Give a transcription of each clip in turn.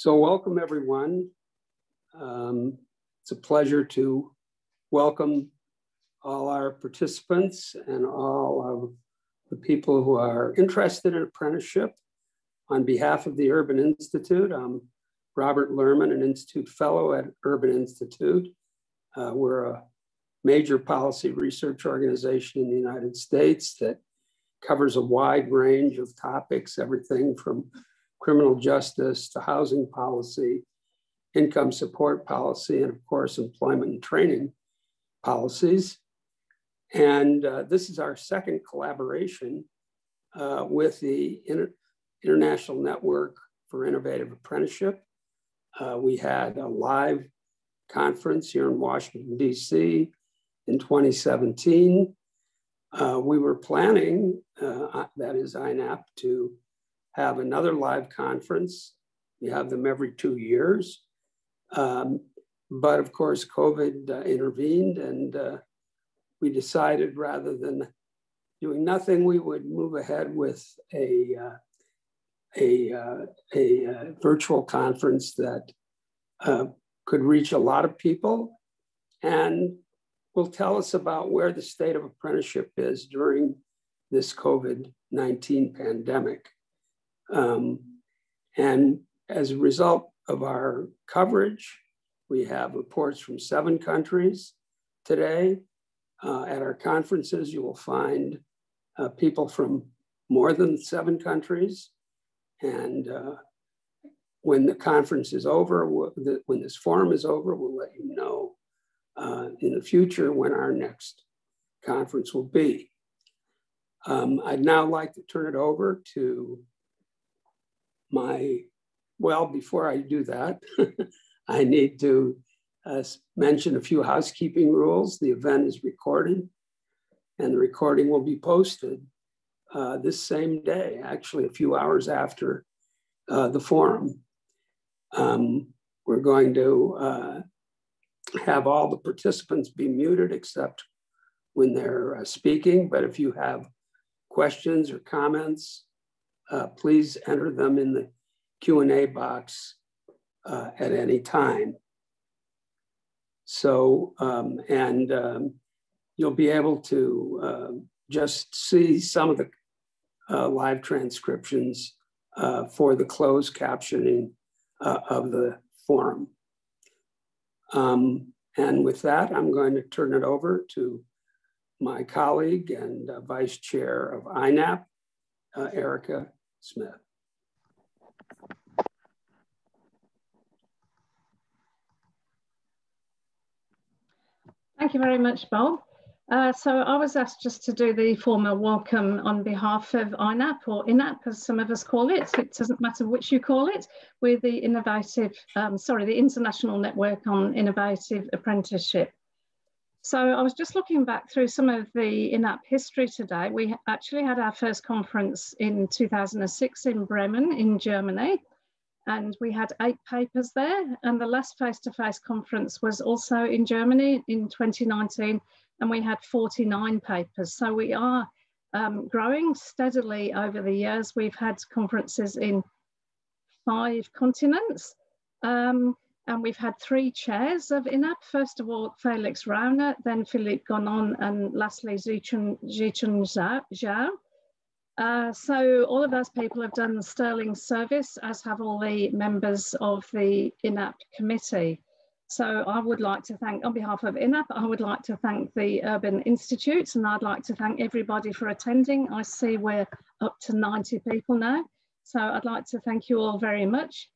So welcome everyone. It's a pleasure to welcome all our participants and all of the people who are interested in apprenticeship. On behalf of the Urban Institute, I'm Robert Lerman, an Institute Fellow at Urban Institute. We're a major policy research organization in the United States that covers a wide range of topics, everything from criminal justice to housing policy, income support policy, and of course, employment and training policies. And this is our second collaboration with the International Network for Innovative Apprenticeship. We had a live conference here in Washington, DC in 2017. We were planning, that is INAP, to have another live conference. We have them every 2 years. But of course, COVID intervened, and we decided rather than doing nothing, we would move ahead with a virtual conference that could reach a lot of people and will tell us about where the state of apprenticeship is during this COVID-19 pandemic. And as a result of our coverage, we have reports from 7 countries today. At our conferences, you will find people from more than 7 countries. And when the conference is over, when this forum is over, we'll let you know in the future when our next conference will be. I'd now like to turn it over to well, before I do that, I need to mention a few housekeeping rules. The event is recorded, and the recording will be posted this same day, actually a few hours after the forum. We're going to have all the participants be muted except when they're speaking, but if you have questions or comments, please enter them in the Q&A box at any time. So, you'll be able to just see some of the live transcriptions for the closed captioning of the forum. And with that, I'm going to turn it over to my colleague and Vice Chair of INAP, Erica Smith. Thank you very much, Bob. So I was asked just to do the formal welcome on behalf of INAP, or INAP as some of us call it. It doesn't matter which you call it. We're the the International Network on Innovative Apprenticeship. So I was just looking back through some of the INAP history today. We actually had our first conference in 2006 in Bremen in Germany, and we had 8 papers there. And the last face-to-face conference was also in Germany in 2019, and we had 49 papers. So we are growing steadily over the years. We've had conferences in 5 continents. And we've had 3 chairs of INAP. First of all, Felix Rauner, then Philippe Gonon, and lastly, Zichun Zhao. So all of those people have done sterling service, as have all the members of the INAP committee. So I would like to thank, on behalf of INAP, I would like to thank the Urban Institute, and I'd like to thank everybody for attending. I see we're up to 90 people now. So I'd like to thank you all very much.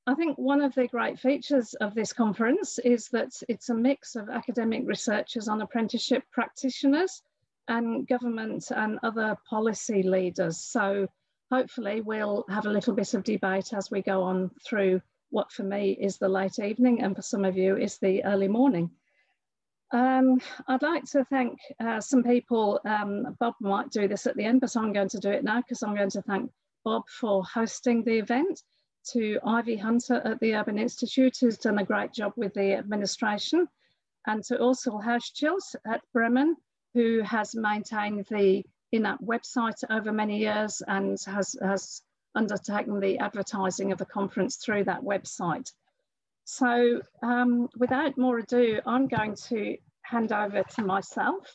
I think one of the great features of this conference is that it's a mix of academic researchers on apprenticeship practitioners and government and other policy leaders. So hopefully we'll have a little bit of debate as we go on through what for me is the late evening and for some of you is the early morning. I'd like to thank some people. Bob might do this at the end, but I'm going to do it now because I'm going to thank Bob for hosting the event, to Ivy Hunter at the Urban Institute, who's done a great job with the administration, and to Ursula Herschels at Bremen, who has maintained the INAP website over many years and has undertaken the advertising of the conference through that website. So without more ado, I'm going to hand over to myself,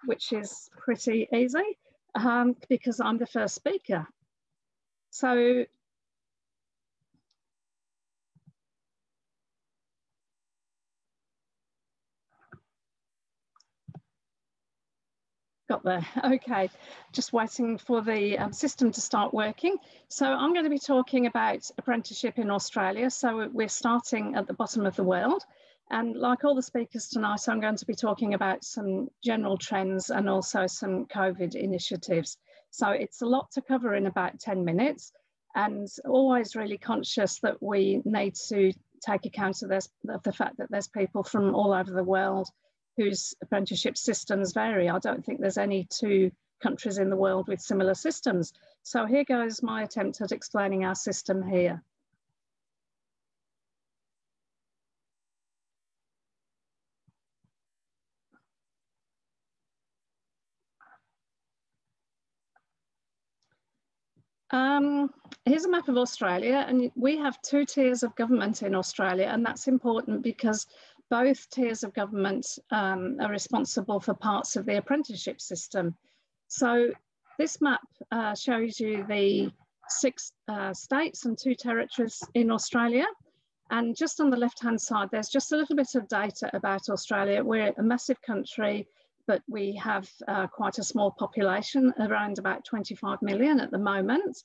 which is pretty easy because I'm the first speaker. So got there. Okay, just waiting for the system to start working. So I'm going to be talking about apprenticeship in Australia. So we're starting at the bottom of the world. And like all the speakers tonight, I'm going to be talking about some general trends and also some COVID initiatives. So it's a lot to cover in about 10 minutes, and always really conscious that we need to take account of the fact that there's people from all over the world whose apprenticeship systems vary. I don't think there's any two countries in the world with similar systems. So here goes my attempt at explaining our system here. Here's a map of Australia, and we have 2 tiers of government in Australia, and that's important because both tiers of government are responsible for parts of the apprenticeship system. So this map shows you the 6 states and 2 territories in Australia. And just on the left-hand side, there's just a little bit of data about Australia. We're a massive country, but we have quite a small population, around about 25 million at the moment.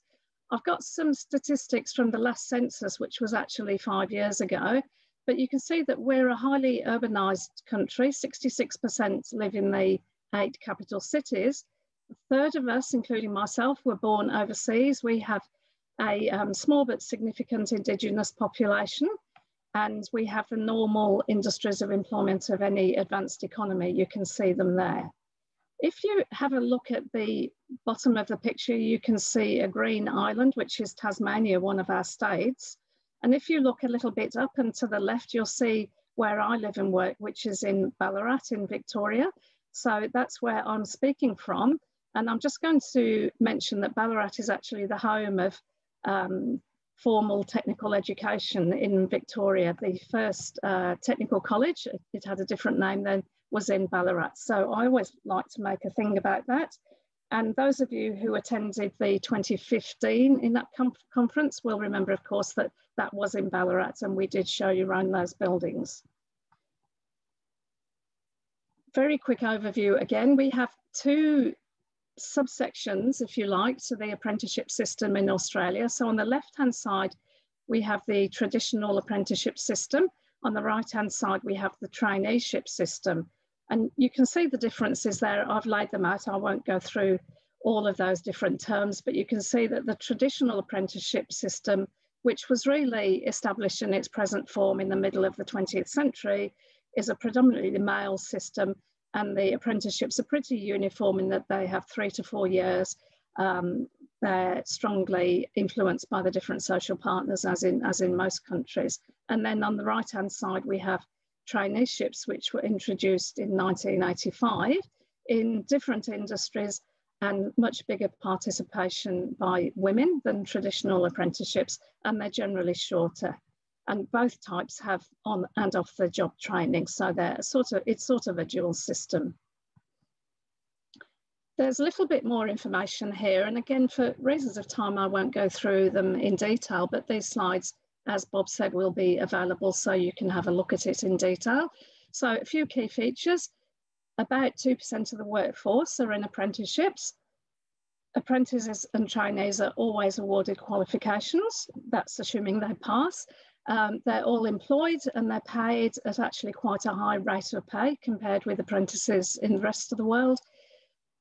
I've got some statistics from the last census, which was actually 5 years ago, but you can see that we're a highly urbanised country. 66% live in the 8 capital cities. A third of us, including myself, were born overseas. We have a small but significant Indigenous population, and we have the normal industries of employment of any advanced economy. You can see them there. If you have a look at the bottom of the picture, you can see a green island, which is Tasmania, one of our states. And if you look a little bit up and to the left, you'll see where I live and work, which is in Ballarat in Victoria. So that's where I'm speaking from. And I'm just going to mention that Ballarat is actually the home of formal technical education in Victoria. The first technical college, it had a different name then, was in Ballarat. So I always like to make a thing about that. And those of you who attended the 2015 INAP conference will remember, of course, that that was in Ballarat, and we did show you around those buildings. Very quick overview again. We have 2 subsections, if you like, to the apprenticeship system in Australia. So on the left-hand side, we have the traditional apprenticeship system. On the right-hand side, we have the traineeship system. And you can see the differences there. I've laid them out. I won't go through all of those different terms, but you can see that the traditional apprenticeship system, which was really established in its present form in the middle of the 20th century, is a predominantly male system, and the apprenticeships are pretty uniform in that they have 3 to 4 years. They're strongly influenced by the different social partners, as in most countries. And then on the right-hand side, we have traineeships, which were introduced in 1985 in different industries, and much bigger participation by women than traditional apprenticeships, and they're generally shorter. And both types have on and off the job training, so it's sort of a dual system. There's a little bit more information here, and again, for reasons of time, I won't go through them in detail, but these slides, as Bob said, will be available so you can have a look at it in detail. So a few key features. About 2% of the workforce are in apprenticeships. Apprentices and trainees are always awarded qualifications. That's assuming they pass. They're all employed and they're paid at actually quite a high rate of pay compared with apprentices in the rest of the world.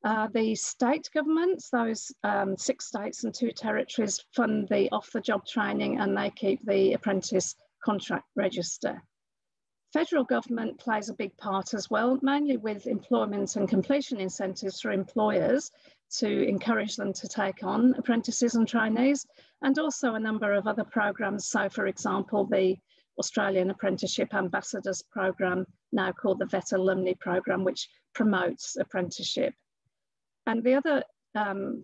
The state governments, those 6 states and 2 territories, fund the off-the-job training, and they keep the apprentice contract register. Federal government plays a big part as well, mainly with employment and completion incentives for employers to encourage them to take on apprentices and trainees, and also a number of other programs. So, for example, the Australian Apprenticeship Ambassadors Program, now called the Vet Alumni Program, which promotes apprenticeship. And the other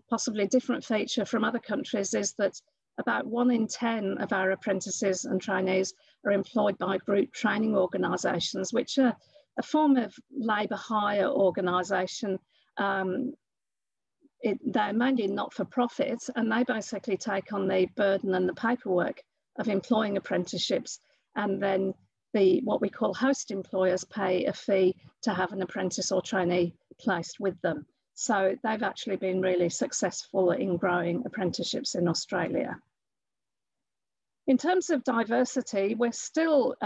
possibly different feature from other countries is that about 1 in 10 of our apprentices and trainees are employed by group training organisations, which are a form of labour hire organisation. They're mainly not-for-profit, and they basically take on the burden and the paperwork of employing apprenticeships, and then what we call host employers pay a fee to have an apprentice or trainee placed with them. So they've actually been really successful in growing apprenticeships in Australia. In terms of diversity, we're still,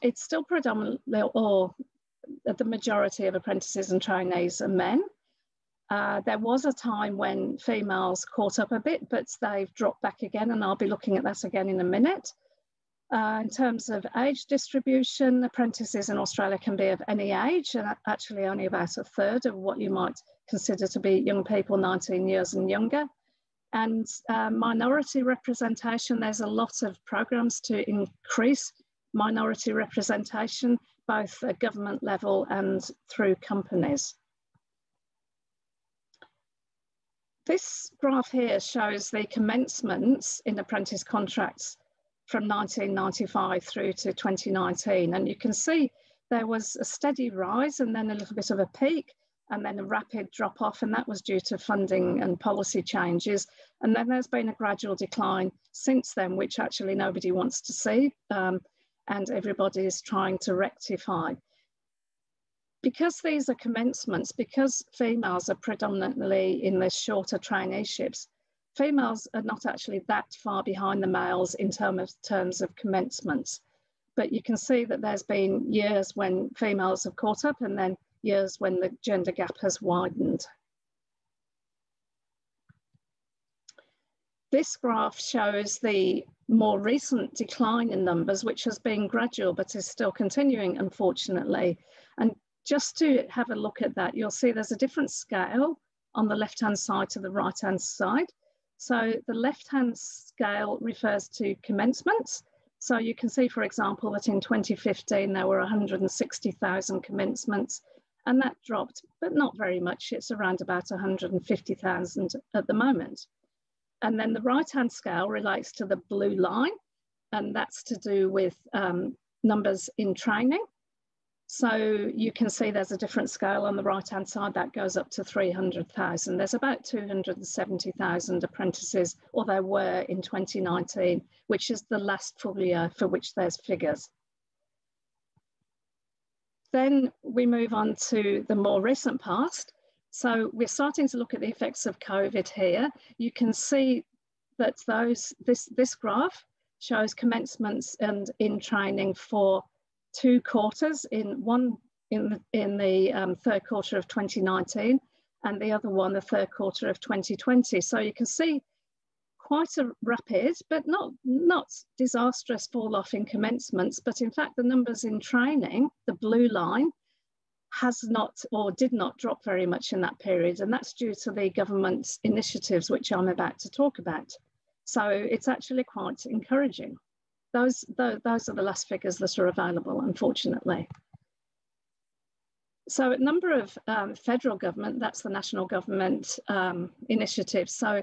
it's still predominantly, or the majority of apprentices and trainees are men. There was a time when females caught up a bit, but they've dropped back again, and I'll be looking at that again in a minute. In terms of age distribution, apprentices in Australia can be of any age, and actually only about a third of what you might consider to be young people 19 years and younger. And minority representation, there's a lot of programs to increase minority representation, both at government level and through companies. This graph here shows the commencements in apprentice contracts from 1995 through to 2019. And you can see there was a steady rise and then a little bit of a peak and then a rapid drop off, and that was due to funding and policy changes. And then there's been a gradual decline since then, which actually nobody wants to see, and everybody is trying to rectify. Because these are commencements, because females are predominantly in the shorter traineeships, females are not actually that far behind the males in terms of commencements. But you can see that there's been years when females have caught up and then years when the gender gap has widened. This graph shows the more recent decline in numbers, which has been gradual but is still continuing, unfortunately. And just to have a look at that, you'll see there's a different scale on the left-hand side to the right-hand side. So the left-hand scale refers to commencements. So you can see, for example, that in 2015, there were 160,000 commencements, and that dropped, but not very much. It's around about 150,000 at the moment. And then the right-hand scale relates to the blue line, and that's to do with numbers in training. So you can see there's a different scale on the right-hand side that goes up to 300,000. There's about 270,000 apprentices, or there were in 2019, which is the last full year for which there's figures. Then we move on to the more recent past. So we're starting to look at the effects of COVID here. You can see that this graph shows commencements and in training for 2 quarters, one in the third quarter of 2019 and the other one the third quarter of 2020. So you can see quite a rapid but not disastrous fall off in commencements, but in fact the numbers in training, the blue line, has not or did not drop very much in that period, and that's due to the government's initiatives which I'm about to talk about. So it's actually quite encouraging. Those are the last figures that are available, unfortunately. So a number of federal government, that's the national government initiatives. So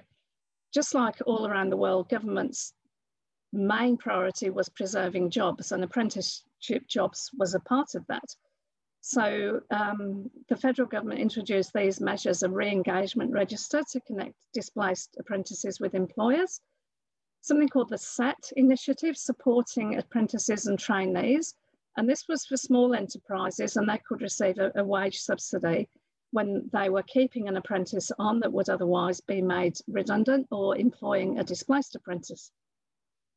just like all around the world, government's main priority was preserving jobs, and apprenticeship jobs was a part of that. So the federal government introduced these measures, a re-engagement register to connect displaced apprentices with employers, something called the SET initiative, supporting apprentices and trainees. And this was for small enterprises, and they could receive a wage subsidy when they were keeping an apprentice on that would otherwise be made redundant or employing a displaced apprentice.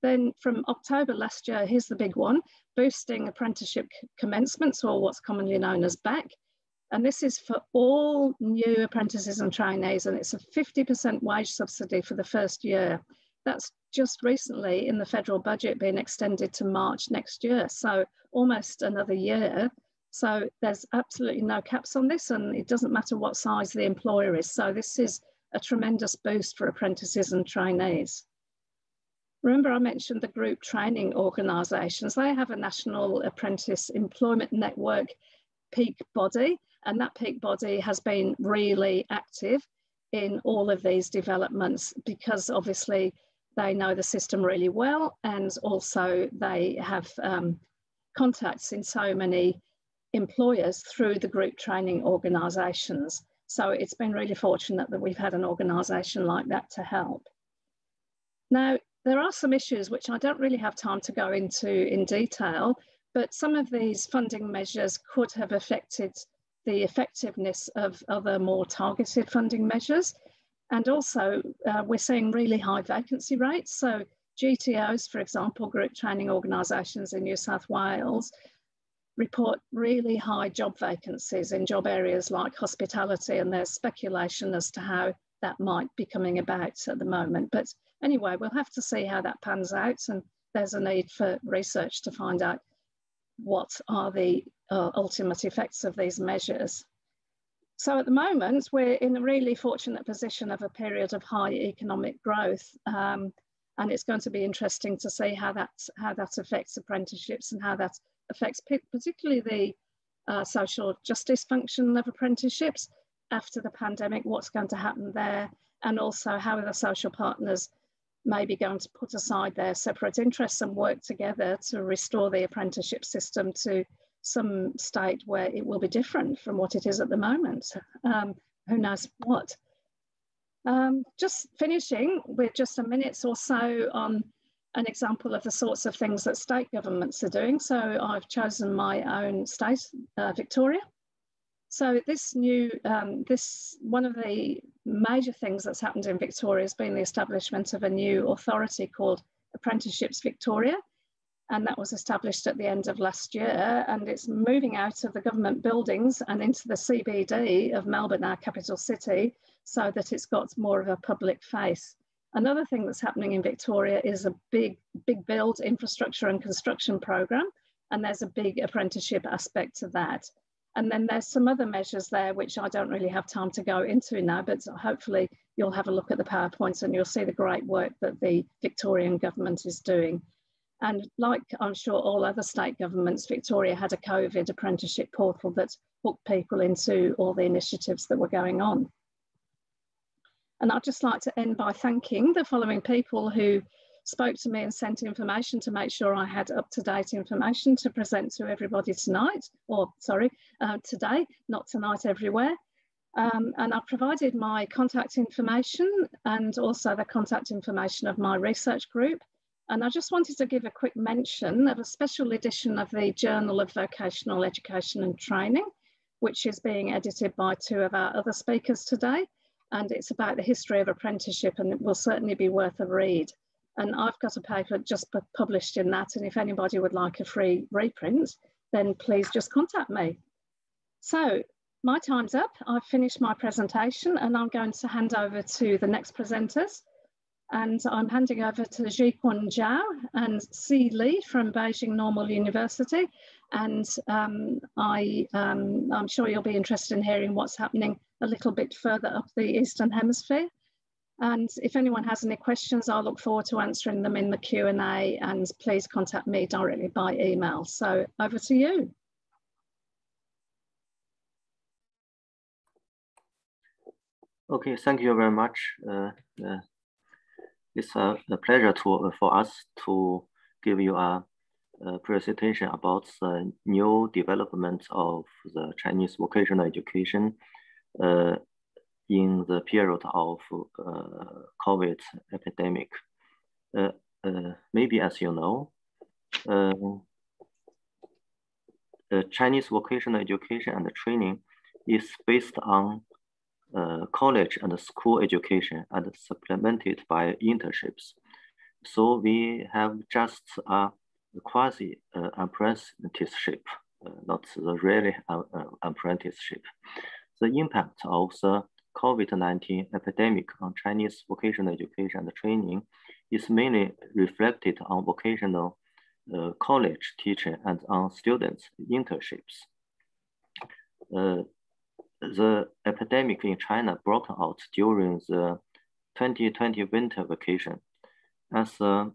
Then from October last year, here's the big one, boosting apprenticeship commencements, or what's commonly known as BAC. And this is for all new apprentices and trainees, and it's a 50% wage subsidy for the first year. That's just recently in the federal budget being extended to March next year, so almost another year. So there's absolutely no caps on this, and it doesn't matter what size the employer is. So this is a tremendous boost for apprentices and trainees. Remember, I mentioned the group training organisations. They have a national apprentice employment network peak body, and that peak body has been really active in all of these developments, because obviously they know the system really well, and also they have contacts in so many employers through the group training organisations. So it's been really fortunate that we've had an organisation like that to help. Now, there are some issues which I don't really have time to go into in detail, but some of these funding measures could have affected the effectiveness of other more targeted funding measures. And also, we're seeing really high vacancy rates. So GTOs, for example, group training organisations in New South Wales, report really high job vacancies in job areas like hospitality, and there's speculation as to how that might be coming about at the moment. But anyway, we'll have to see how that pans out, and there's a need for research to find out what are the ultimate effects of these measures. So at the moment, we're in a really fortunate position of a period of high economic growth, and it's going to be interesting to see how that affects apprenticeships, and how that affects particularly the social justice function of apprenticeships after the pandemic, what's going to happen there, and also how the social partners may be going to put aside their separate interests and work together to restore the apprenticeship system to some state where it will be different from what it is at the moment. Who knows what? Just finishing with just a minute or so on an example of the sorts of things that state governments are doing. So I've chosen my own state, Victoria. So this new, one of the major things that's happened in Victoria has been the establishment of a new authority called Apprenticeships Victoria. And that was established at the end of last year, and it's moving out of the government buildings and into the CBD of Melbourne, our capital city, so that it's got more of a public face. Another thing that's happening in Victoria is a big build infrastructure and construction program, and there's a big apprenticeship aspect to that. And then there's some other measures there, which I don't really have time to go into now, but hopefully you'll have a look at the PowerPoints and you'll see the great work that the Victorian government is doing. And like I'm sure all other state governments, Victoria had a COVID apprenticeship portal that hooked people into all the initiatives that were going on. And I'd just like to end by thanking the following people who spoke to me and sent information to make sure I had up-to-date information to present to everybody tonight, or sorry, today, not tonight everywhere. And I've provided my contact information and also the contact information of my research group. And I just wanted to give a quick mention of a special edition of the Journal of Vocational Education and Training, which is being edited by two of our other speakers today. And it's about the history of apprenticeship, and it will certainly be worth a read. And I've got a paper just published in that, and if anybody would like a free reprint, then please just contact me. So my time's up. I've finished my presentation, and I'm going to hand over to the next presenters. And I'm handing over to Ji-Kwon Zhao and Si Li from Beijing Normal University. And I'm sure you'll be interested in hearing what's happening a little bit further up the Eastern Hemisphere. And if anyone has any questions, I'll look forward to answering them in the Q&A, and please contact me directly by email. So over to you. Okay, thank you very much. It's a pleasure for us to give you a presentation about the new development of the Chinese vocational education in the period of COVID epidemic. Maybe as you know, the Chinese vocational education and training is based on college and school education and supplemented by internships. So we have just a quasi apprenticeship, not the really apprenticeship. The impact of the COVID-19 epidemic on Chinese vocational education and training is mainly reflected on vocational college teaching and on students' internships. The epidemic in China broke out during the 2020 winter vacation. As the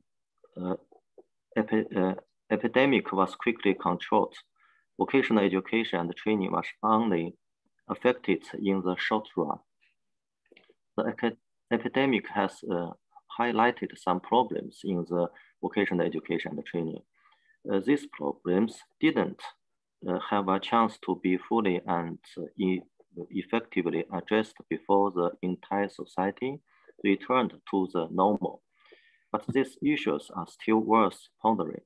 epidemic was quickly controlled, vocational education and training was only affected in the short run. The epidemic has highlighted some problems in the vocational education and training. These problems didn't have a chance to be fully and effectively addressed before the entire society returned to the normal. But these issues are still worth pondering.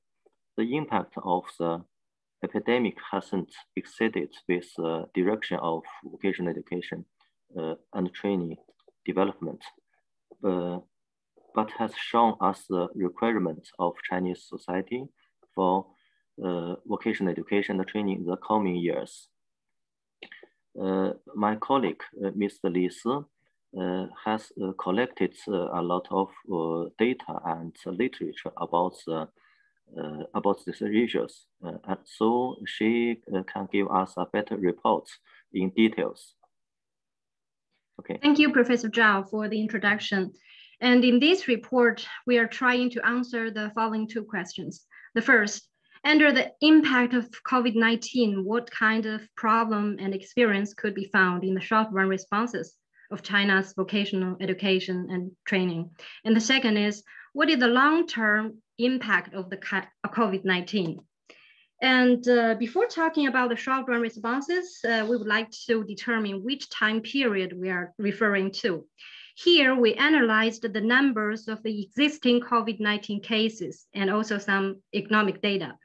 The impact of the epidemic hasn't exceeded with the direction of vocational education and training development, but has shown us the requirements of Chinese society for vocational education and training in the coming years. My colleague, Mr. Li Si, has collected a lot of data and literature about these issues, and so she can give us a better report in details. Okay. Thank you, Professor Zhao, for the introduction. And in this report, we are trying to answer the following two questions. The first, under the impact of COVID-19, what kind of problem and experience could be found in the short-run responses of China's vocational education and training? And the second is, what is the long-term impact of the COVID-19? And before talking about the short-run responses, we would like to determine which time period we are referring to. Here, we analyzed the numbers of the existing COVID-19 cases and also some economic data.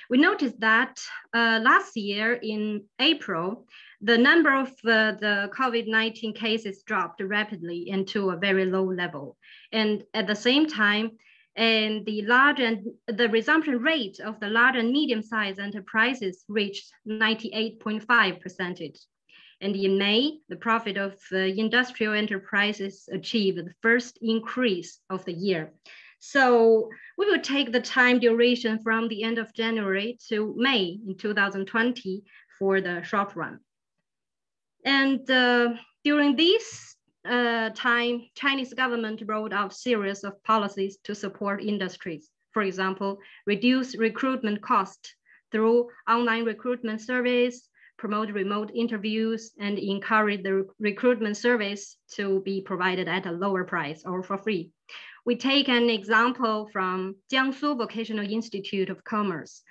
We noticed that last year in April, the number of the COVID-19 cases dropped rapidly into a very low level. And at the same time, and the resumption rate of the large and medium-sized enterprises reached 98.5%. And in May, the profit of industrial enterprises achieved the first increase of the year. So we will take the time duration from the end of January to May in 2020 for the short run. And during this time, Chinese government rolled out series of policies to support industries. For example, reduce recruitment cost through online recruitment service, promote remote interviews, and encourage the recruitment service to be provided at a lower price or for free. We take an example from Jiangsu Vocational Institute of Commerce.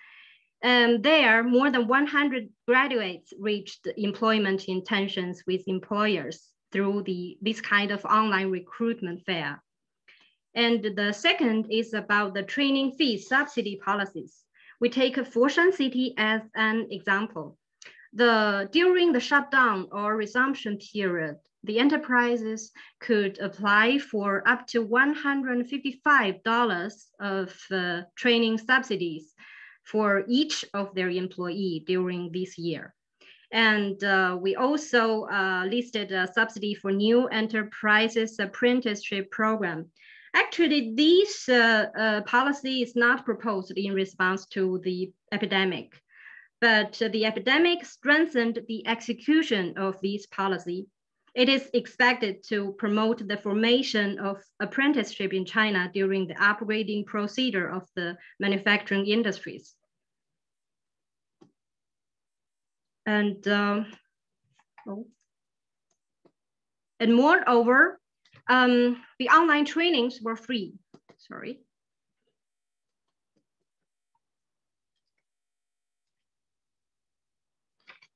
And there, more than 100 graduates reached employment intentions with employers through this kind of online recruitment fair. And the second is about the training fee subsidy policies. We take Foshan City as an example. During the shutdown or resumption period, the enterprises could apply for up to $155 of training subsidies for each of their employees during this year. And we also listed a subsidy for new enterprises apprenticeship program. Actually, this policy is not proposed in response to the epidemic, but the epidemic strengthened the execution of this policy. It is expected to promote the formation of apprenticeship in China during the upgrading procedure of the manufacturing industries. And moreover, the online trainings were free. Sorry.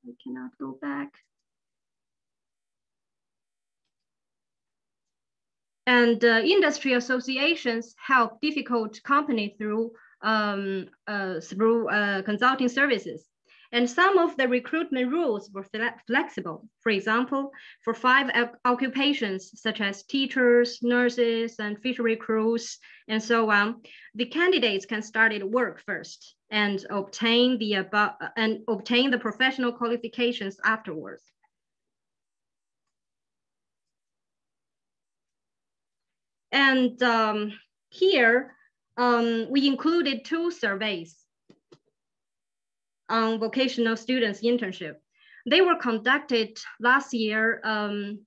I cannot go back. And industry associations help difficult companies through consulting services. And some of the recruitment rules were flexible. For example, for 5 occupations such as teachers, nurses, and fishery crews, and so on, the candidates can start at work first and obtain the professional qualifications afterwards. And here we included 2 surveys on vocational students internship. They were conducted last year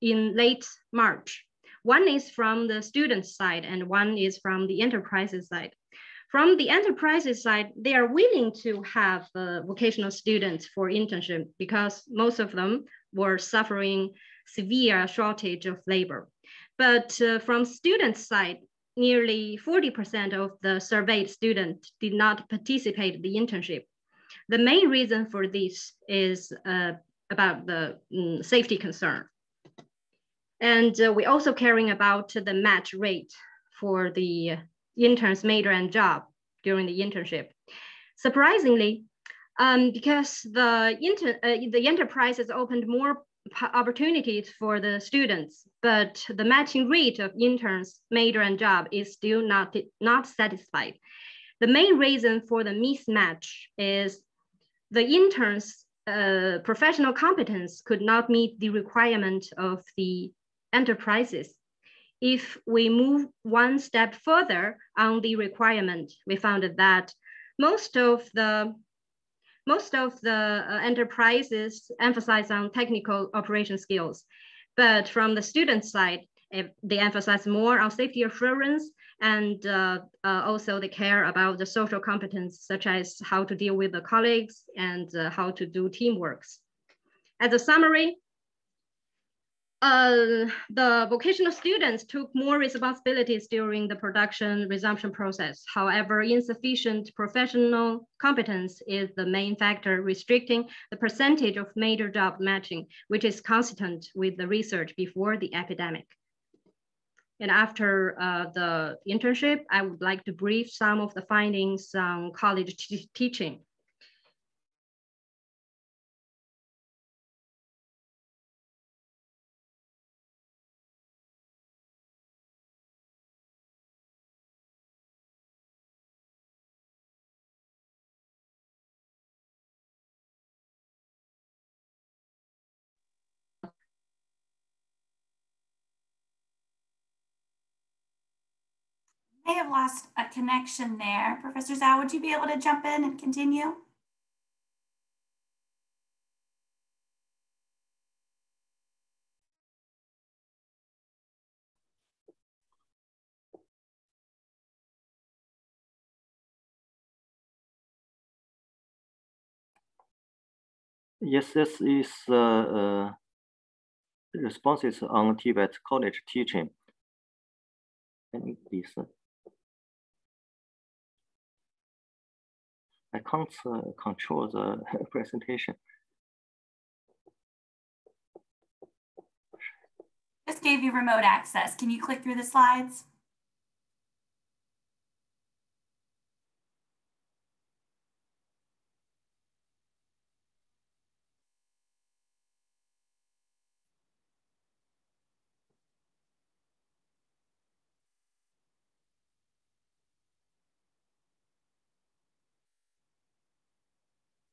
in late March. One is from the student side and one is from the enterprises side. From the enterprises side, they are willing to have vocational students for internship because most of them were suffering severe shortage of labor. But from student side, nearly 40% of the surveyed students did not participate in the internship. The main reason for this is about the safety concern. And we're also caring about the match rate for the intern's major and job during the internship. Surprisingly, because the enterprises opened more opportunities for the students, but the matching rate of interns, major and job is still not satisfied. The main reason for the mismatch is the interns' professional competence could not meet the requirement of the enterprises. If we move one step further on the requirement, we found that most of the enterprises emphasize on technical operation skills, but from the student side, they emphasize more on safety assurance, and also they care about the social competence, such as how to deal with the colleagues and how to do teamwork. As a summary, the vocational students took more responsibilities during the production resumption process. However, insufficient professional competence is the main factor restricting the percentage of major job matching, which is consistent with the research before the epidemic. And after the internship, I would like to brief some of the findings on college teaching. May have lost a connection there. Professor Zhao, would you be able to jump in and continue? Yes, this is responses on Tibet college teaching. Please. I can't control the presentation. Just gave you remote access. Can you click through the slides?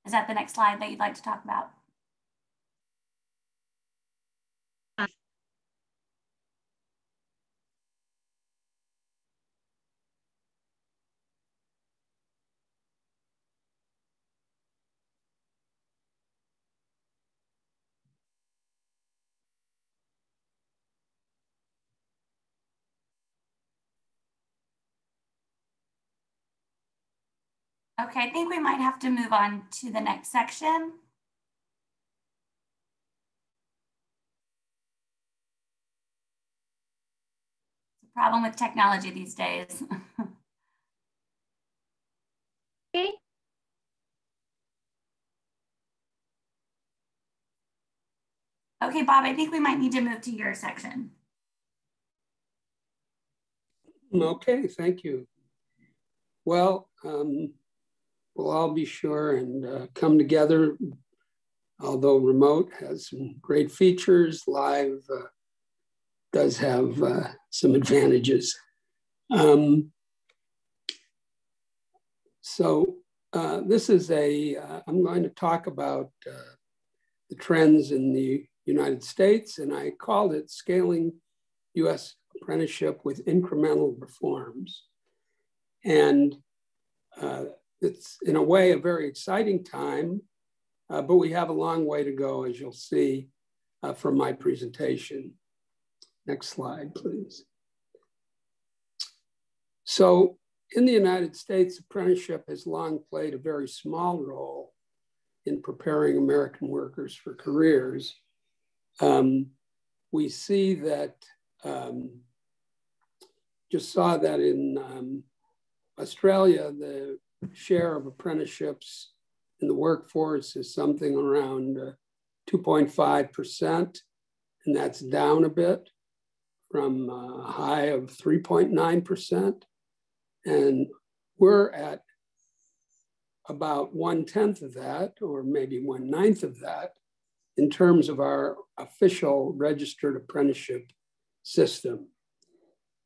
Is that the next slide that you'd like to talk about? Okay, I think we might have to move on to the next section. It's a problem with technology these days. Okay. Okay, Bob, I think we might need to move to your section. Okay, thank you. Well, we'll all be sure and come together, although remote has some great features, live does have some advantages. This is I'm going to talk about the trends in the United States, and I called it Scaling US Apprenticeship with Incremental Reforms. And it's in a way a very exciting time, but we have a long way to go, as you'll see from my presentation. Next slide, please. So in the United States, apprenticeship has long played a very small role in preparing American workers for careers. We see that just saw that in Australia, the share of apprenticeships in the workforce is something around 2.5%, and that's down a bit from a high of 3.9%. And we're at about 1/10 of that, or maybe 1/9 of that, in terms of our official registered apprenticeship system.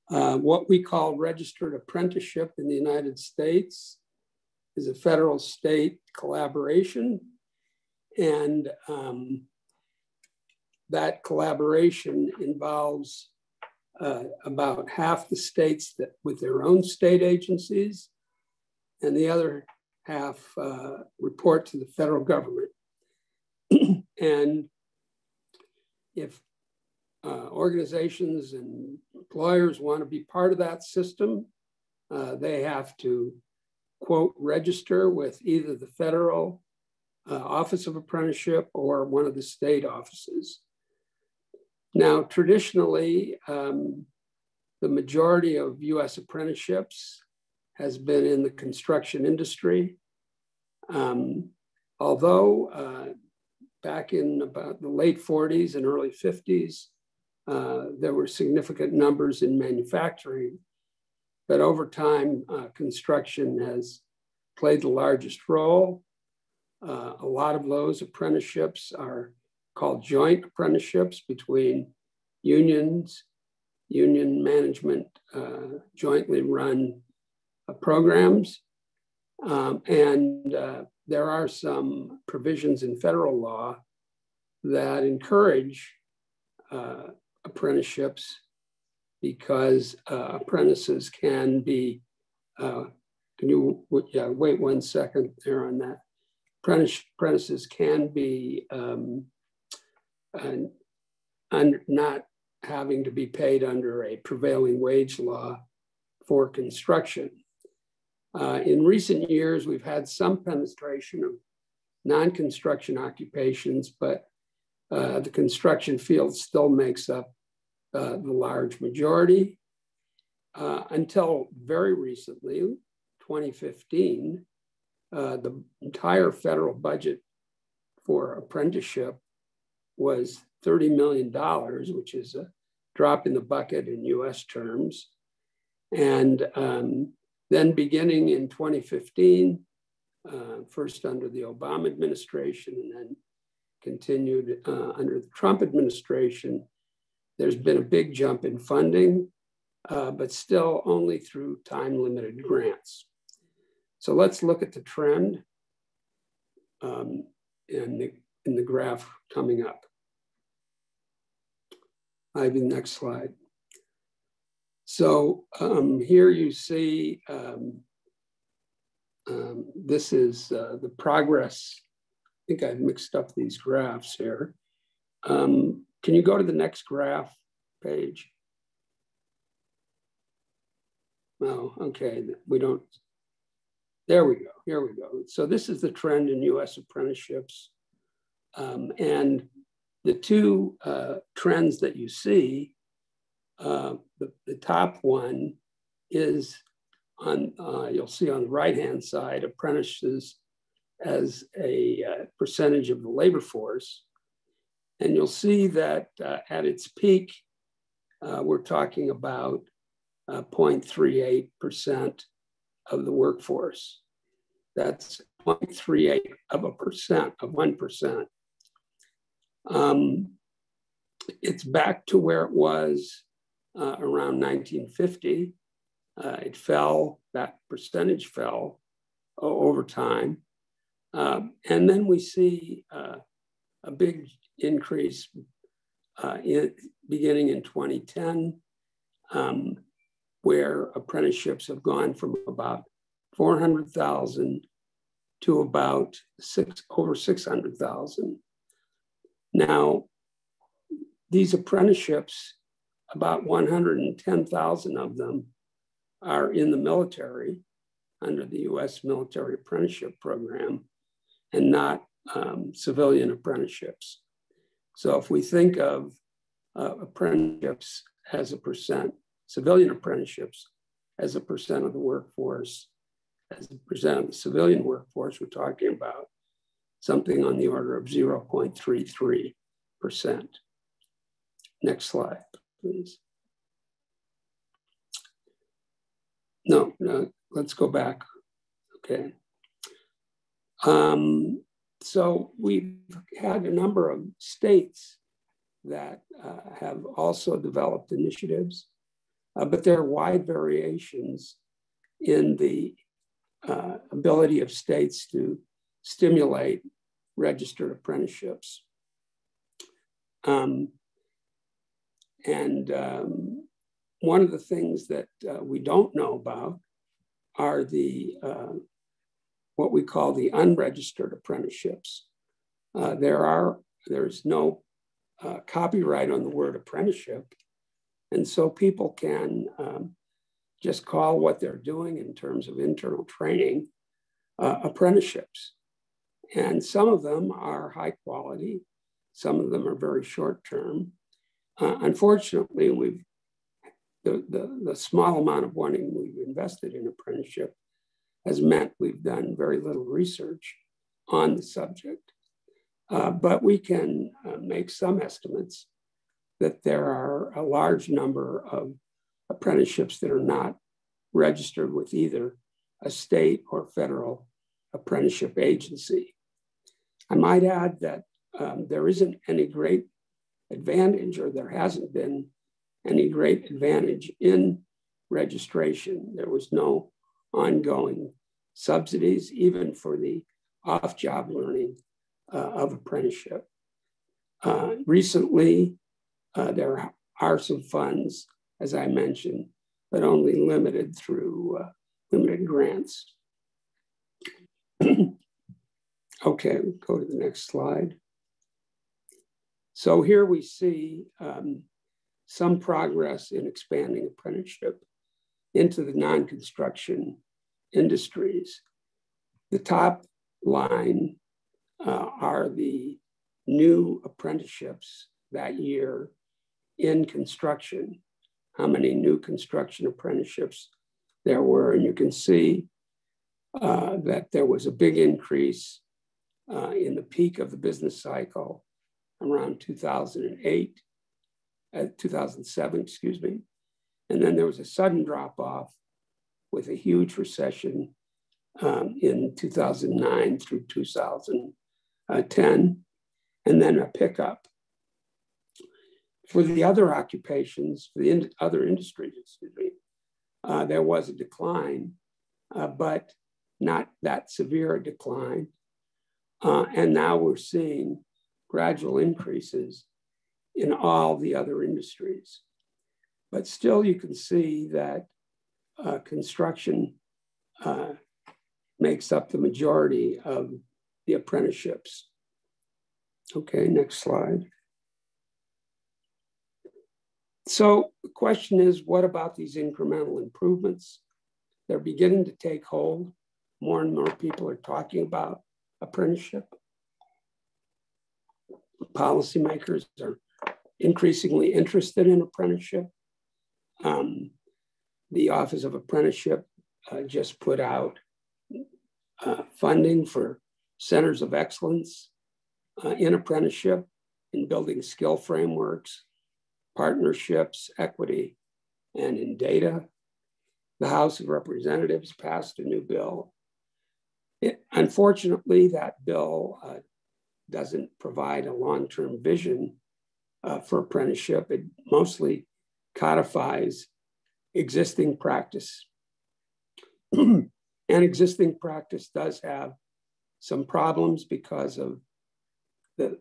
What we call registered apprenticeship in the United States is a federal state collaboration. And that collaboration involves about half the states that with their own state agencies, and the other half report to the federal government. And if organizations and employers want to be part of that system, they have to, quote, register with either the federal Office of Apprenticeship or one of the state offices. Now, traditionally, the majority of US apprenticeships has been in the construction industry. Although back in about the late 40s and early 50s, there were significant numbers in manufacturing, but over time, construction has played the largest role. A lot of those apprenticeships are called joint apprenticeships between unions, union management, jointly run programs. And there are some provisions in federal law that encourage apprenticeships because apprentices can be, can you wait 1 second there on that? Apprentices can be not having to be paid under a prevailing wage law for construction. In recent years, we've had some penetration of non-construction occupations, but the construction field still makes up the large majority. Until very recently, 2015, the entire federal budget for apprenticeship was $30 million, which is a drop in the bucket in US terms. And then beginning in 2015, first under the Obama administration and then continued under the Trump administration, there's been a big jump in funding, but still only through time-limited grants. So let's look at the trend in the graph coming up. Ivy, next slide. So here you see, this is the progress. I think I've mixed up these graphs here. Can you go to the next graph page? No, okay, we don't. There we go, here we go. So this is the trend in US apprenticeships. And the two trends that you see, the top one is on, you'll see on the right-hand side, apprentices as a percentage of the labor force. And you'll see that at its peak, we're talking about 0.38% of the workforce. That's 0.38 of 1%. It's back to where it was around 1950. It fell, that percentage fell over time. And then we see a big increase beginning in 2010, where apprenticeships have gone from about 400,000 to about over 600,000. Now, these apprenticeships, about 110,000 of them are in the military under the US Military Apprenticeship Program and not civilian apprenticeships. So if we think of apprenticeships as a percent, civilian apprenticeships as a percent of the workforce, as a percent of the civilian workforce, we're talking about something on the order of 0.33%. Next slide, please. No, let's go back. Okay. So we've had a number of states that have also developed initiatives, but there are wide variations in the ability of states to stimulate registered apprenticeships. One of the things that we don't know about are the what we call the unregistered apprenticeships. There's no copyright on the word apprenticeship, and so people can just call what they're doing in terms of internal training apprenticeships. And some of them are high quality, some of them are very short term. Unfortunately, the small amount of money we've invested in apprenticeship has meant we've done very little research on the subject. But we can make some estimates that there are a large number of apprenticeships that are not registered with either a state or federal apprenticeship agency. I might add that there isn't any great advantage, or there hasn't been any great advantage in registration. There was no ongoing subsidies, even for the off-job learning of apprenticeship. Recently, there are some funds, as I mentioned, but only limited through limited grants. Okay, we'll go to the next slide. So here we see some progress in expanding apprenticeship into the non-construction industries. The top line are the new apprenticeships that year in construction, how many new construction apprenticeships there were. And you can see that there was a big increase in the peak of the business cycle around 2007, excuse me. And then there was a sudden drop off with a huge recession in 2009 through 2010, and then a pickup. For the other occupations, for the other industries, excuse me, there was a decline, but not that severe a decline. And now we're seeing gradual increases in all the other industries. But still you can see that construction makes up the majority of the apprenticeships. Okay, next slide. So the question is, what about these incremental improvements? They're beginning to take hold. More and more people are talking about apprenticeship. Policymakers are increasingly interested in apprenticeship. The Office of Apprenticeship just put out funding for centers of excellence in apprenticeship, in building skill frameworks, partnerships, equity, and in data. The House of Representatives passed a new bill. Unfortunately, that bill doesn't provide a long-term vision for apprenticeship. It mostly codifies existing practice. And existing practice does have some problems because of the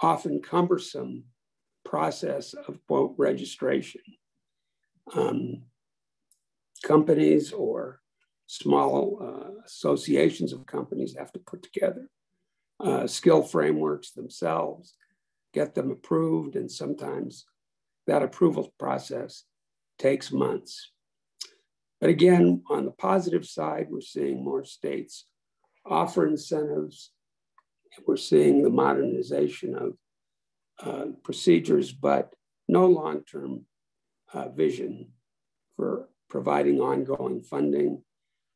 often cumbersome process of, quote, registration. Companies or small associations of companies have to put together skill frameworks themselves, get them approved, and sometimes that approval process takes months. But again, on the positive side, we're seeing more states offer incentives. We're seeing the modernization of procedures, but no long-term vision for providing ongoing funding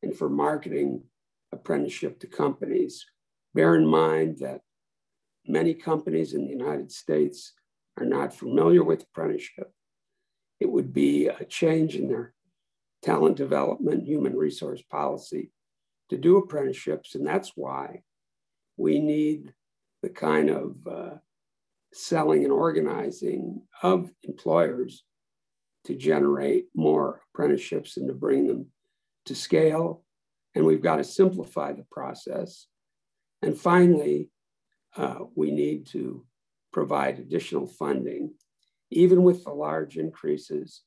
and for marketing apprenticeship to companies. Bear in mind that many companies in the United States are not familiar with apprenticeship. It would be a change in their talent development, human resource policy to do apprenticeships. And that's why we need the kind of selling and organizing of employers to generate more apprenticeships and to bring them to scale. And we've got to simplify the process. And finally, we need to provide additional funding, even with the large increases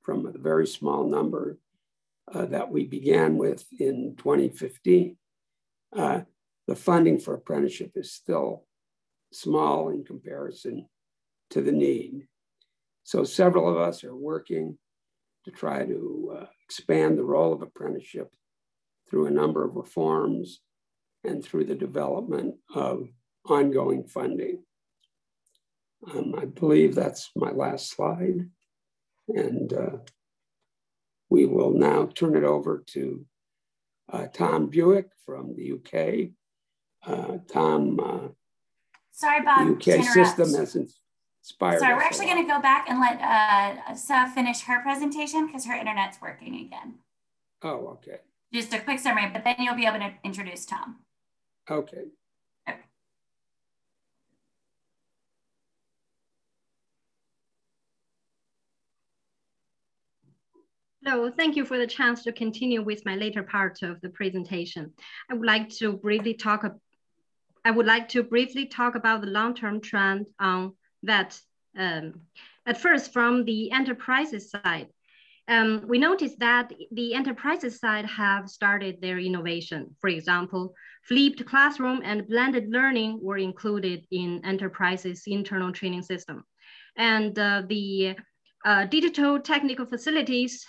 from a very small number that we began with in 2015. The funding for apprenticeship is still small in comparison to the need. So several of us are working to try to expand the role of apprenticeship through a number of reforms and through the development of ongoing funding. I believe that's my last slide. And we will now turn it over to Tom Buick from the UK. Tom, sorry, Bob, the UK system has inspired Sorry, us we're actually going to go back and let Seth finish her presentation because her internet's working again. Oh, okay. Just a quick summary, but then you'll be able to introduce Tom. Okay. Hello, thank you for the chance to continue with my later part of the presentation. I would like to briefly talk about the long-term trend on that. At first, from the enterprises side, we noticed that the enterprises side have started their innovation. For example, flipped classroom and blended learning were included in enterprises' internal training system. And the digital technical facilities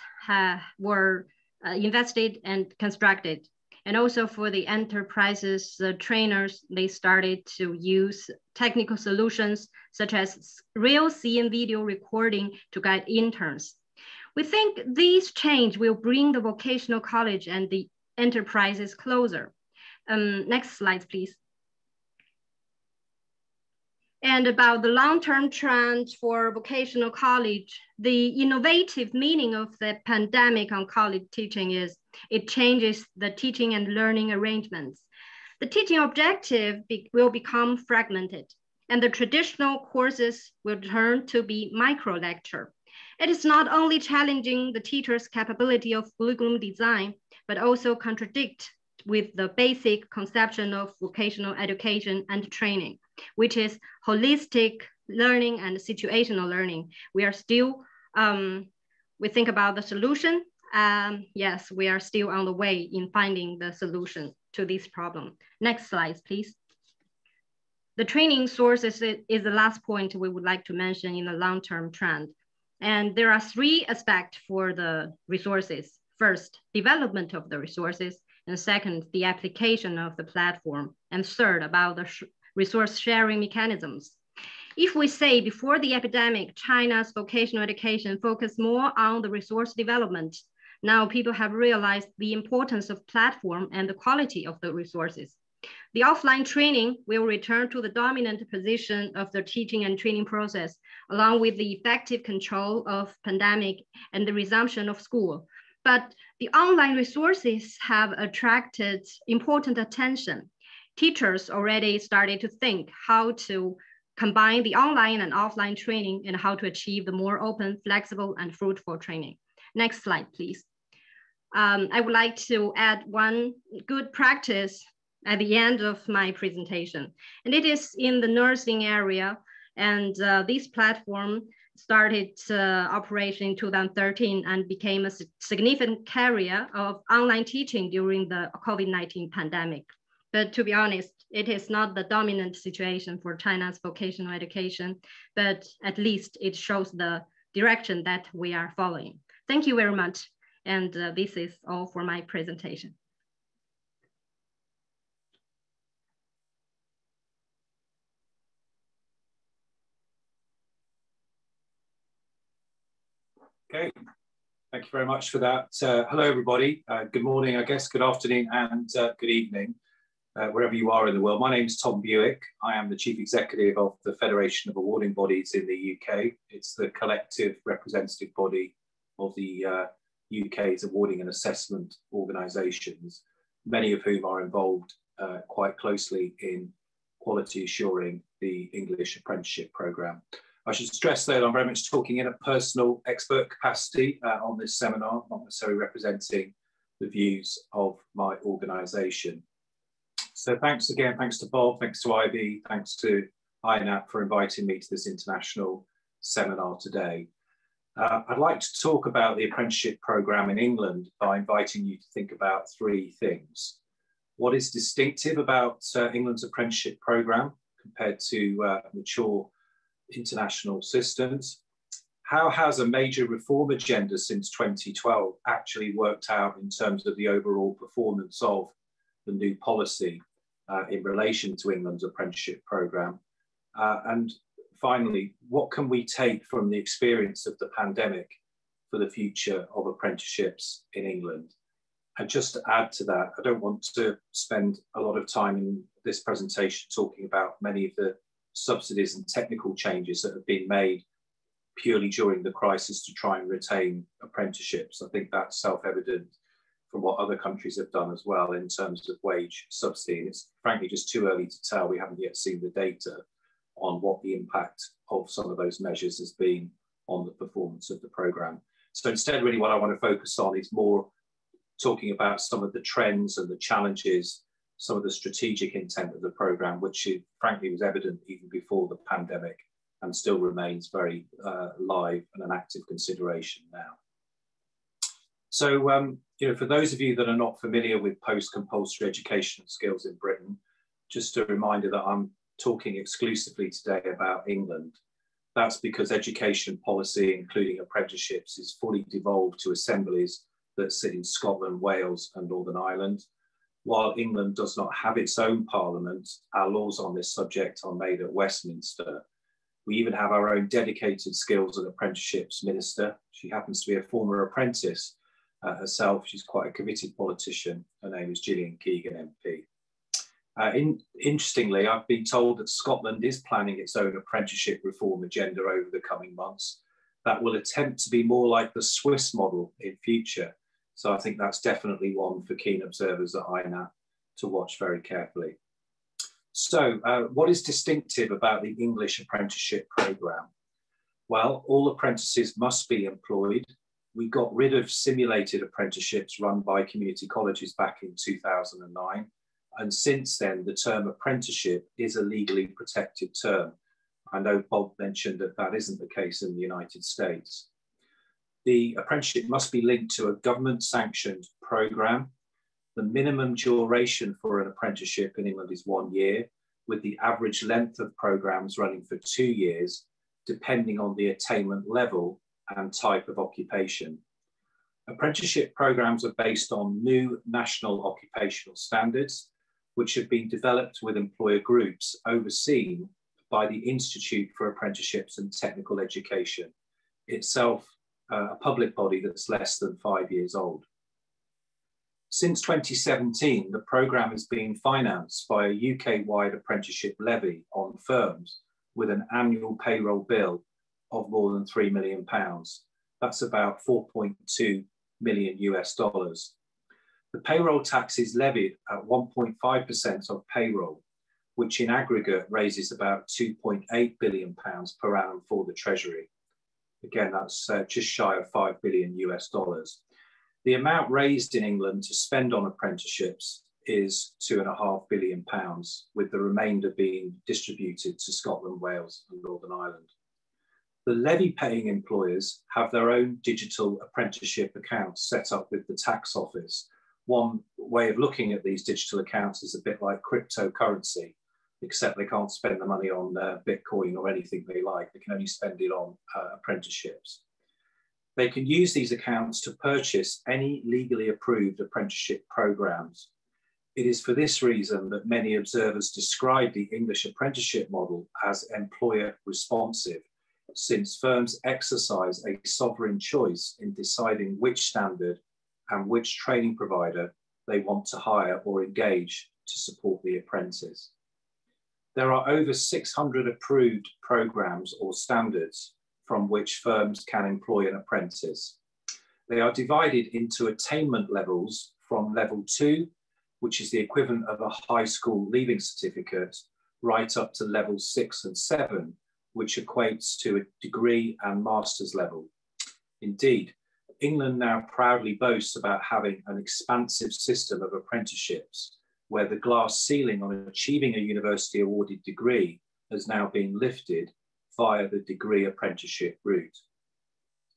were invested and constructed. And also for the enterprises trainers, they started to use technical solutions such as real scene video recording to guide interns. We think these change will bring the vocational college and the enterprises closer. Next slide, please. And about the long-term trend for vocational college, the innovative meaning of the pandemic on college teaching is it changes the teaching and learning arrangements. The teaching objective will become fragmented, and the traditional courses will turn to be micro-lecture. It is not only challenging the teacher's capability of curriculum design, but also contradict with the basic conception of vocational education and training, which is holistic learning and situational learning. We are still, we think about the solution. Yes, we are still on the way in finding the solution to this problem. Next slide, please. The training sources is the last point we would like to mention in the long-term trend. And there are three aspects for the resources. First, development of the resources. And second, the application of the platform. And third, about the resource sharing mechanisms. If we say before the epidemic, China's vocational education focused more on the resource development, now people have realized the importance of platform and the quality of the resources. The offline training will return to the dominant position of the teaching and training process, along with the effective control of pandemic and the resumption of school. But the online resources have attracted important attention. Teachers already started to think how to combine the online and offline training and how to achieve the more open, flexible, and fruitful training. Next slide, please. I would like to add one good practice at the end of my presentation, and it is in the nursing area. And this platform started operation in 2013 and became a significant carrier of online teaching during the COVID-19 pandemic. But to be honest, it is not the dominant situation for China's vocational education, but at least it shows the direction that we are following. Thank you very much. And this is all for my presentation. Okay, thank you very much for that. Hello, everybody. Good morning, I guess, good afternoon, and good evening, wherever you are in the world. My name is Tom Buick. I am the Chief Executive of the Federation of Awarding Bodies in the UK. It's the collective representative body of the UK's awarding and assessment organisations, many of whom are involved quite closely in quality assuring the English apprenticeship programme. I should stress that I'm very much talking in a personal expert capacity on this seminar, not necessarily representing the views of my organisation. So thanks again, thanks to Bob, thanks to IB, thanks to INAP for inviting me to this international seminar today. I'd like to talk about the apprenticeship programme in England by inviting you to think about three things. What is distinctive about England's apprenticeship programme compared to mature international systems? How has a major reform agenda since 2012 actually worked out in terms of the overall performance of the new policy in relation to England's apprenticeship programme? And finally, what can we take from the experience of the pandemic for the future of apprenticeships in England? And just to add to that, I don't want to spend a lot of time in this presentation talking about many of the subsidies and technical changes that have been made purely during the crisis to try and retain apprenticeships. I think that's self-evident from what other countries have done as well in terms of wage subsidy. It's frankly just too early to tell. We haven't yet seen the data on what the impact of some of those measures has been on the performance of the programme. So instead, really what I want to focus on is more talking about some of the trends and the challenges, some of the strategic intent of the programme, which frankly was evident even before the pandemic and still remains very live and an active consideration now. So, for those of you that are not familiar with post-compulsory education skills in Britain, just a reminder that I'm talking exclusively today about England. That's because education policy, including apprenticeships, is fully devolved to assemblies that sit in Scotland, Wales and Northern Ireland. While England does not have its own parliament, our laws on this subject are made at Westminster. We even have our own dedicated skills and apprenticeships minister. She happens to be a former apprentice herself. She's quite a committed politician. Her name is Gillian Keegan MP. Interestingly, I've been told that Scotland is planning its own apprenticeship reform agenda over the coming months that will attempt to be more like the Swiss model in future. So I think that's definitely one for keen observers at INAP to watch very carefully. So what is distinctive about the English apprenticeship programme? Well, all apprentices must be employed. We got rid of simulated apprenticeships run by community colleges back in 2009. And since then, the term apprenticeship is a legally protected term. I know Bob mentioned that that isn't the case in the United States. The apprenticeship must be linked to a government-sanctioned programme. The minimum duration for an apprenticeship in England is 1 year, with the average length of programmes running for 2 years, depending on the attainment level and type of occupation. Apprenticeship programmes are based on new national occupational standards, which have been developed with employer groups overseen by the Institute for Apprenticeships and Technical Education, itself a public body that's less than 5 years old. Since 2017, the programme has been financed by a UK-wide apprenticeship levy on firms with an annual payroll bill of more than £3 million. That's about 4.2 million US dollars. The payroll tax is levied at 1.5% of payroll, which in aggregate raises about £2.8 billion per annum for the Treasury. Again, that's just shy of 5 billion US dollars. The amount raised in England to spend on apprenticeships is £2.5 billion, with the remainder being distributed to Scotland, Wales and Northern Ireland. The levy-paying employers have their own digital apprenticeship accounts set up with the tax office. One way of looking at these digital accounts is a bit like cryptocurrency, except they can't spend the money on Bitcoin or anything they like. They can only spend it on apprenticeships. They can use these accounts to purchase any legally approved apprenticeship programs. It is for this reason that many observers describe the English apprenticeship model as employer responsive, since firms exercise a sovereign choice in deciding which standard and which training provider they want to hire or engage to support the apprentice. There are over 600 approved programs or standards from which firms can employ an apprentice. They are divided into attainment levels from level 2, which is the equivalent of a high school leaving certificate, right up to level 6 and 7, which equates to a degree and master's level. Indeed, England now proudly boasts about having an expansive system of apprenticeships, where the glass ceiling on achieving a university awarded degree has now been lifted via the degree apprenticeship route.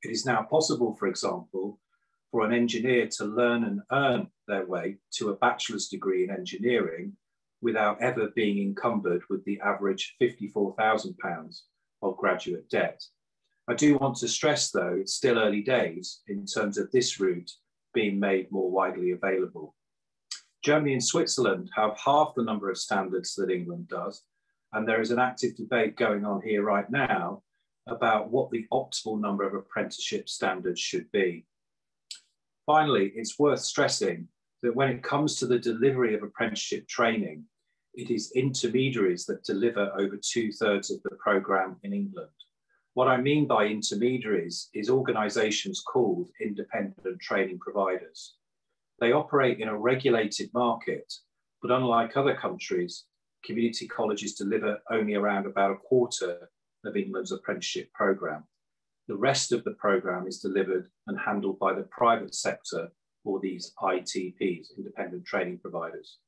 It is now possible, for example, for an engineer to learn and earn their way to a bachelor's degree in engineering without ever being encumbered with the average £54,000 of graduate debt. I do want to stress, though, it's still early days in terms of this route being made more widely available. Germany and Switzerland have half the number of standards that England does, and there is an active debate going on here right now about what the optimal number of apprenticeship standards should be. Finally, it's worth stressing that when it comes to the delivery of apprenticeship training, it is intermediaries that deliver over 2/3 of the programme in England. What I mean by intermediaries is organisations called independent training providers. They operate in a regulated market, but unlike other countries, community colleges deliver only around about a quarter of England's apprenticeship programme. The rest of the programme is delivered and handled by the private sector or these ITPs, independent training providers.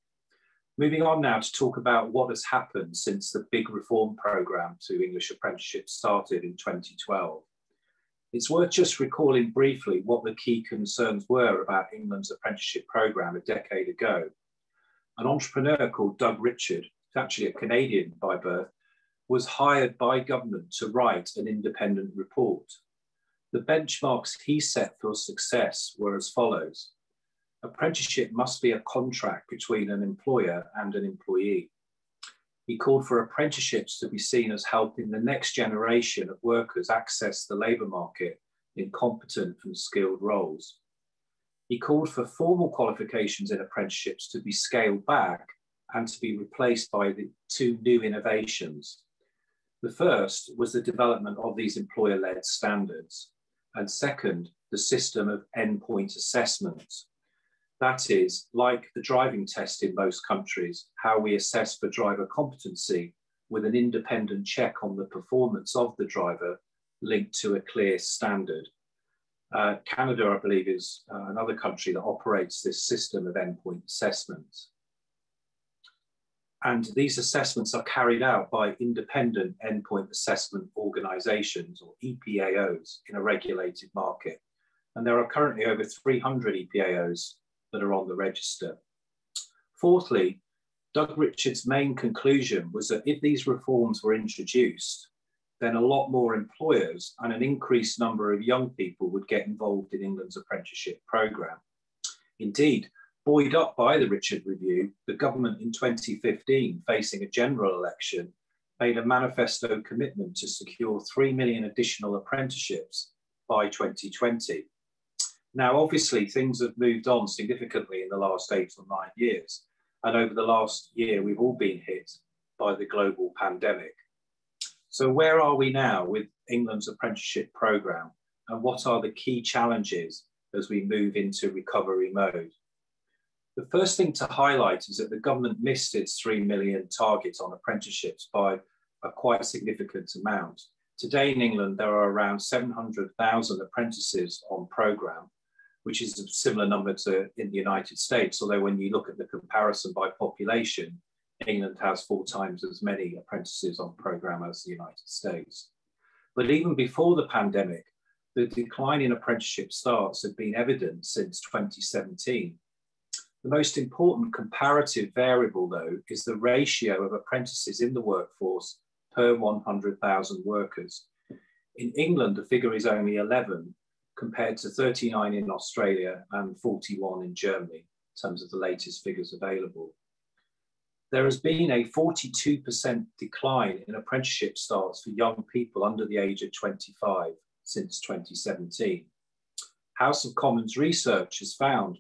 Moving on now to talk about what has happened since the big reform programme to English apprenticeship started in 2012. It's worth just recalling briefly what the key concerns were about England's apprenticeship programme a decade ago. An entrepreneur called Doug Richard, who's actually a Canadian by birth, was hired by government to write an independent report. The benchmarks he set for success were as follows. Apprenticeship must be a contract between an employer and an employee. He called for apprenticeships to be seen as helping the next generation of workers access the labour market in competent and skilled roles. He called for formal qualifications in apprenticeships to be scaled back and to be replaced by the two new innovations. The first was the development of these employer-led standards, and second, the system of endpoint assessments. That is, like the driving test in most countries, how we assess for driver competency with an independent check on the performance of the driver linked to a clear standard. Canada, I believe, is another country that operates this system of endpoint assessments. And these assessments are carried out by independent endpoint assessment organisations, or EPAOs, in a regulated market. And there are currently over 300 EPAOs that are on the register. Fourthly, Doug Richard's main conclusion was that if these reforms were introduced, then a lot more employers and an increased number of young people would get involved in England's apprenticeship programme. Indeed, buoyed up by the Richard Review, the government in 2015, facing a general election, made a manifesto commitment to secure 3 million additional apprenticeships by 2020. Now, obviously, things have moved on significantly in the last 8 or 9 years. And over the last year, we've all been hit by the global pandemic. So where are we now with England's apprenticeship programme? And what are the key challenges as we move into recovery mode? The first thing to highlight is that the government missed its 3 million target on apprenticeships by a quite significant amount. Today in England, there are around 700,000 apprentices on programme, which is a similar number to in the United States, although when you look at the comparison by population, England has 4 times as many apprentices on programme as the United States. But even before the pandemic, the decline in apprenticeship starts had been evident since 2017. The most important comparative variable, though, is the ratio of apprentices in the workforce per 100,000 workers. In England, the figure is only 11, compared to 39 in Australia and 41 in Germany, in terms of the latest figures available. there has been a 42% decline in apprenticeship starts for young people under the age of 25 since 2017. House of Commons research has found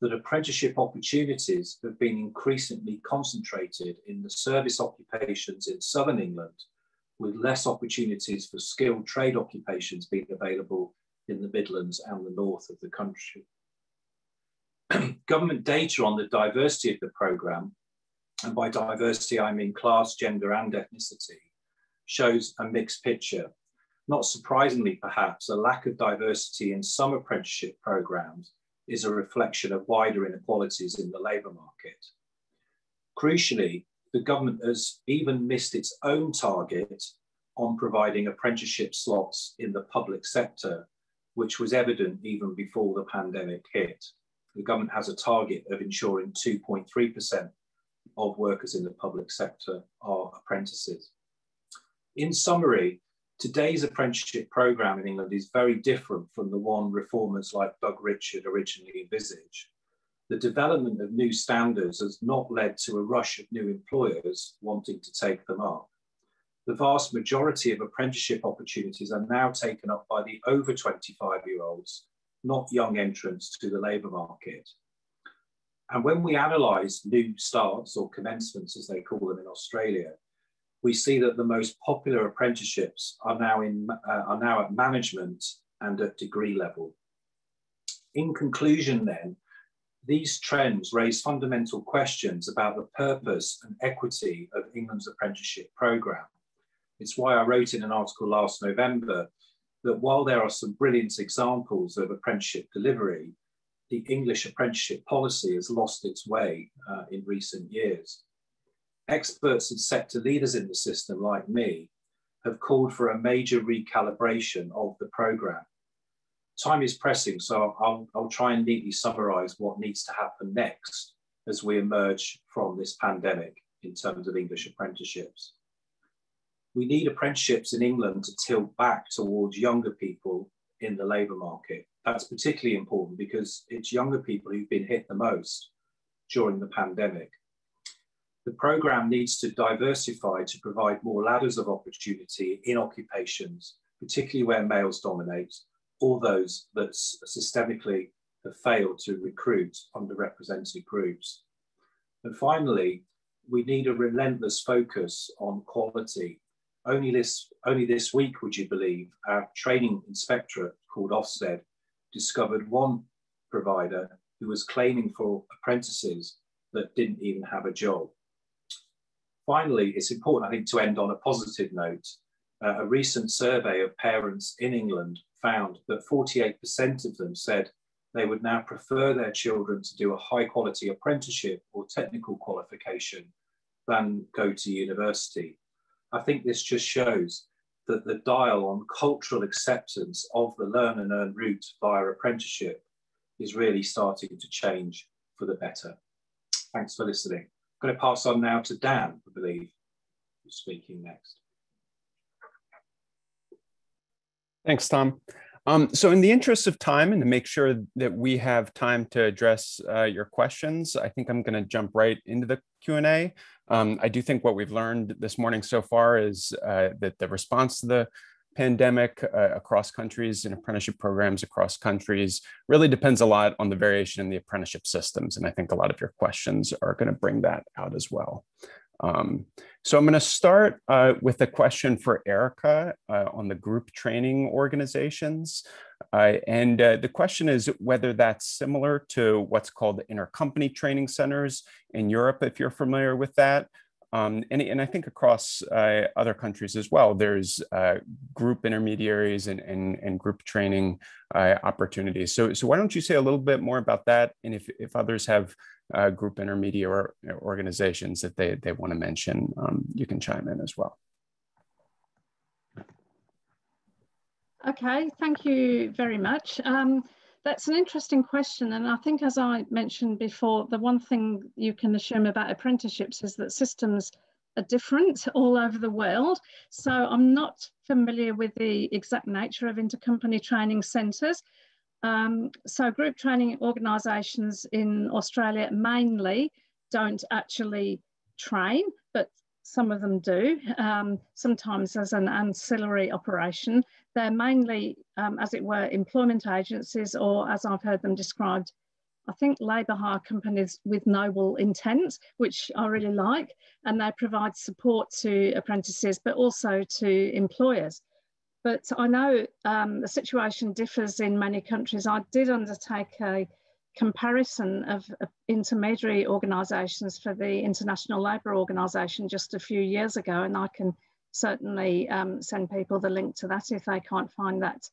that apprenticeship opportunities have been increasingly concentrated in the service occupations in southern England, with less opportunities for skilled trade occupations being available in the Midlands and the north of the country. Government data on the diversity of the programme, and by diversity I mean class, gender and ethnicity, shows a mixed picture. Not surprisingly, perhaps, a lack of diversity in some apprenticeship programmes is a reflection of wider inequalities in the labour market. Crucially, the government has even missed its own target on providing apprenticeship slots in the public sector, which was evident even before the pandemic hit. The government has a target of ensuring 2.3% of workers in the public sector are apprentices. In summary, today's apprenticeship programme in England is very different from the one reformers like Doug Richard originally envisaged. The development of new standards has not led to a rush of new employers wanting to take them up. The vast majority of apprenticeship opportunities are now taken up by the over 25-year-olds, not young entrants to the labour market. And when we analyse new starts or commencements, as they call them in Australia, we see that the most popular apprenticeships are now at management and at degree level. In conclusion then, these trends raise fundamental questions about the purpose and equity of England's apprenticeship programme. It's why I wrote in an article last November that while there are some brilliant examples of apprenticeship delivery, the English apprenticeship policy has lost its way in recent years. Experts and sector leaders in the system, like me, have called for a major recalibration of the programme. Time is pressing, so I'll try and neatly summarise what needs to happen next as we emerge from this pandemic in terms of English apprenticeships. We need apprenticeships in England to tilt back towards younger people in the labour market. That's particularly important because it's younger people who've been hit the most during the pandemic. The programme needs to diversify to provide more ladders of opportunity in occupations, particularly where males dominate, or those that systemically have failed to recruit underrepresented groups. And finally, we need a relentless focus on quality. Only this week, would you believe, our training inspectorate called Ofsted discovered one provider who was claiming for apprentices that didn't even have a job. Finally, it's important, I think, to end on a positive note. A recent survey of parents in England found that 48% of them said they would now prefer their children to do a high quality apprenticeship or technical qualification than go to university. I think this just shows that the dial on cultural acceptance of the learn and earn route via apprenticeship is really starting to change for the better. Thanks for listening. I'm going to pass on now to Dan, I believe, who's speaking next. Thanks, Tom. So in the interest of time and to make sure that we have time to address your questions, I think I'm going to jump right into the Q&A. I do think what we've learned this morning so far is that the response to the pandemic across countries and apprenticeship programs across countries really depends a lot on the variation in the apprenticeship systems. And I think a lot of your questions are going to bring that out as well. So I'm going to start with a question for Erica on the group training organizations. And the question is whether that's similar to what's called intercompany training centers in Europe, if you're familiar with that. And I think across other countries as well, there's group intermediaries and group training opportunities. So why don't you say a little bit more about that? And if others have group intermediary organizations that they want to mention, you can chime in as well. Okay, thank you very much. That's an interesting question. And I think, as I mentioned before, the one thing you can assume about apprenticeships is that systems are different all over the world. So I'm not familiar with the exact nature of intercompany training centres. So group training organisations in Australia mainly don't actually train, but some of them do, sometimes as an ancillary operation. They're mainly, as it were, employment agencies, or as I've heard them described, I think labour hire companies with noble intent, which I really like, and they provide support to apprentices, but also to employers. But I know the situation differs in many countries. I did undertake a comparison of intermediary organisations for the International Labour Organization just a few years ago, and I can certainly send people the link to that if they can't find that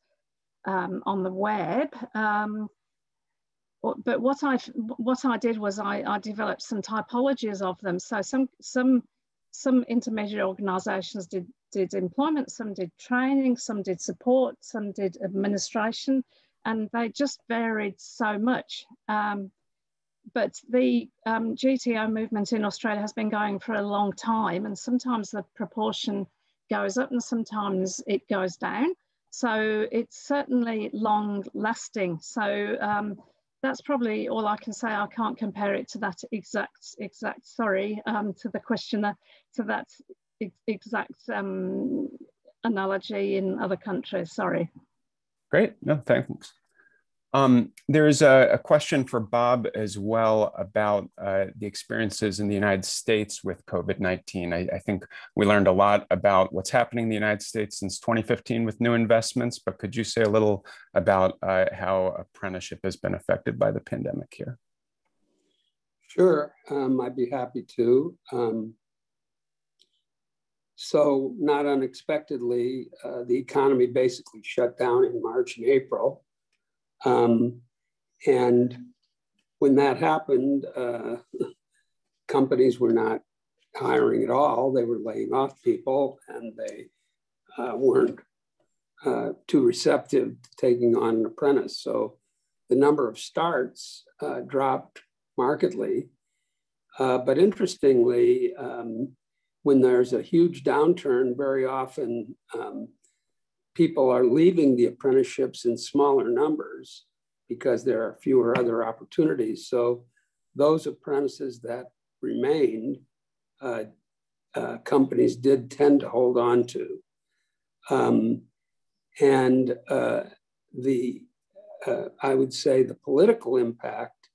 on the web. But what I did was I developed some typologies of them. So some intermediary organisations did employment, some did training, some did support, some did administration, and they just varied so much. But the GTO movement in Australia has been going for a long time, and sometimes the proportion goes up and sometimes it goes down. So it's certainly long lasting. So that's probably all I can say. I can't compare it to that exact sorry, to the questioner, to that exact analogy in other countries, sorry. Great, no, thanks. There's a question for Bob as well about the experiences in the United States with COVID-19. I think we learned a lot about what's happening in the United States since 2015 with new investments, but could you say a little about how apprenticeship has been affected by the pandemic here? Sure, I'd be happy to. So not unexpectedly, the economy basically shut down in March and April. And when that happened, companies were not hiring at all. They were laying off people, and they weren't too receptive to taking on an apprentice. So the number of starts dropped markedly. But interestingly, when there's a huge downturn, very often people are leaving the apprenticeships in smaller numbers because there are fewer other opportunities. So those apprentices that remained, companies did tend to hold on to. I would say the political impact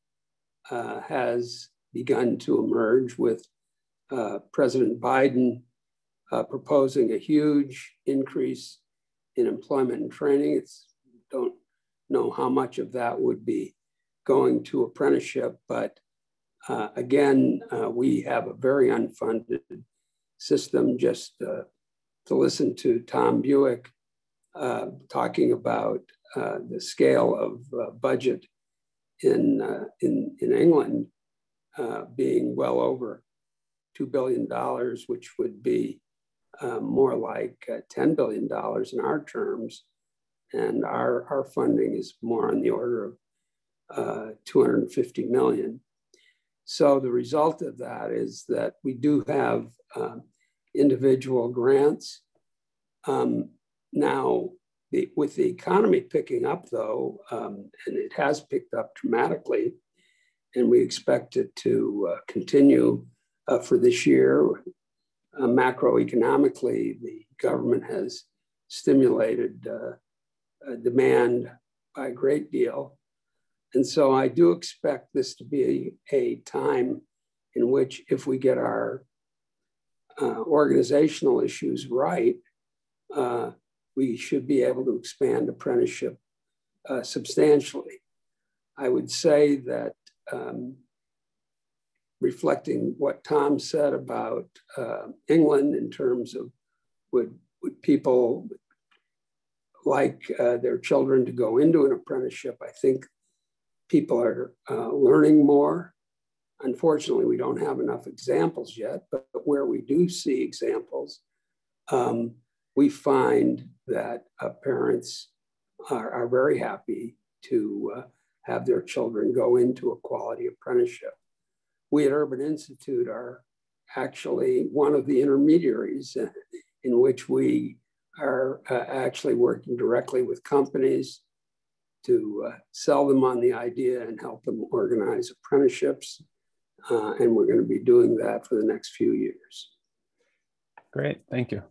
has begun to emerge with President Biden proposing a huge increase in employment and training. Don't know how much of that would be going to apprenticeship, but again, we have a very unfunded system. Just to listen to Tom Buick talking about the scale of budget in England being well over $2 billion, which would be more like $10 billion in our terms. And our funding is more on the order of 250 million. So the result of that is that we do have individual grants. Now, with the economy picking up though, and it has picked up dramatically, and we expect it to continue for this year. Macroeconomically, the government has stimulated demand by a great deal. And so I do expect this to be a time in which, if we get our organizational issues right, we should be able to expand apprenticeship substantially. I would say that reflecting what Tom said about England in terms of would people like their children to go into an apprenticeship, I think people are learning more. Unfortunately, we don't have enough examples yet, but where we do see examples, we find that parents are very happy to have their children go into a quality apprenticeship. We at Urban Institute are actually one of the intermediaries in which we are actually working directly with companies to sell them on the idea and help them organize apprenticeships. and we're going to be doing that for the next few years. Great, thank you.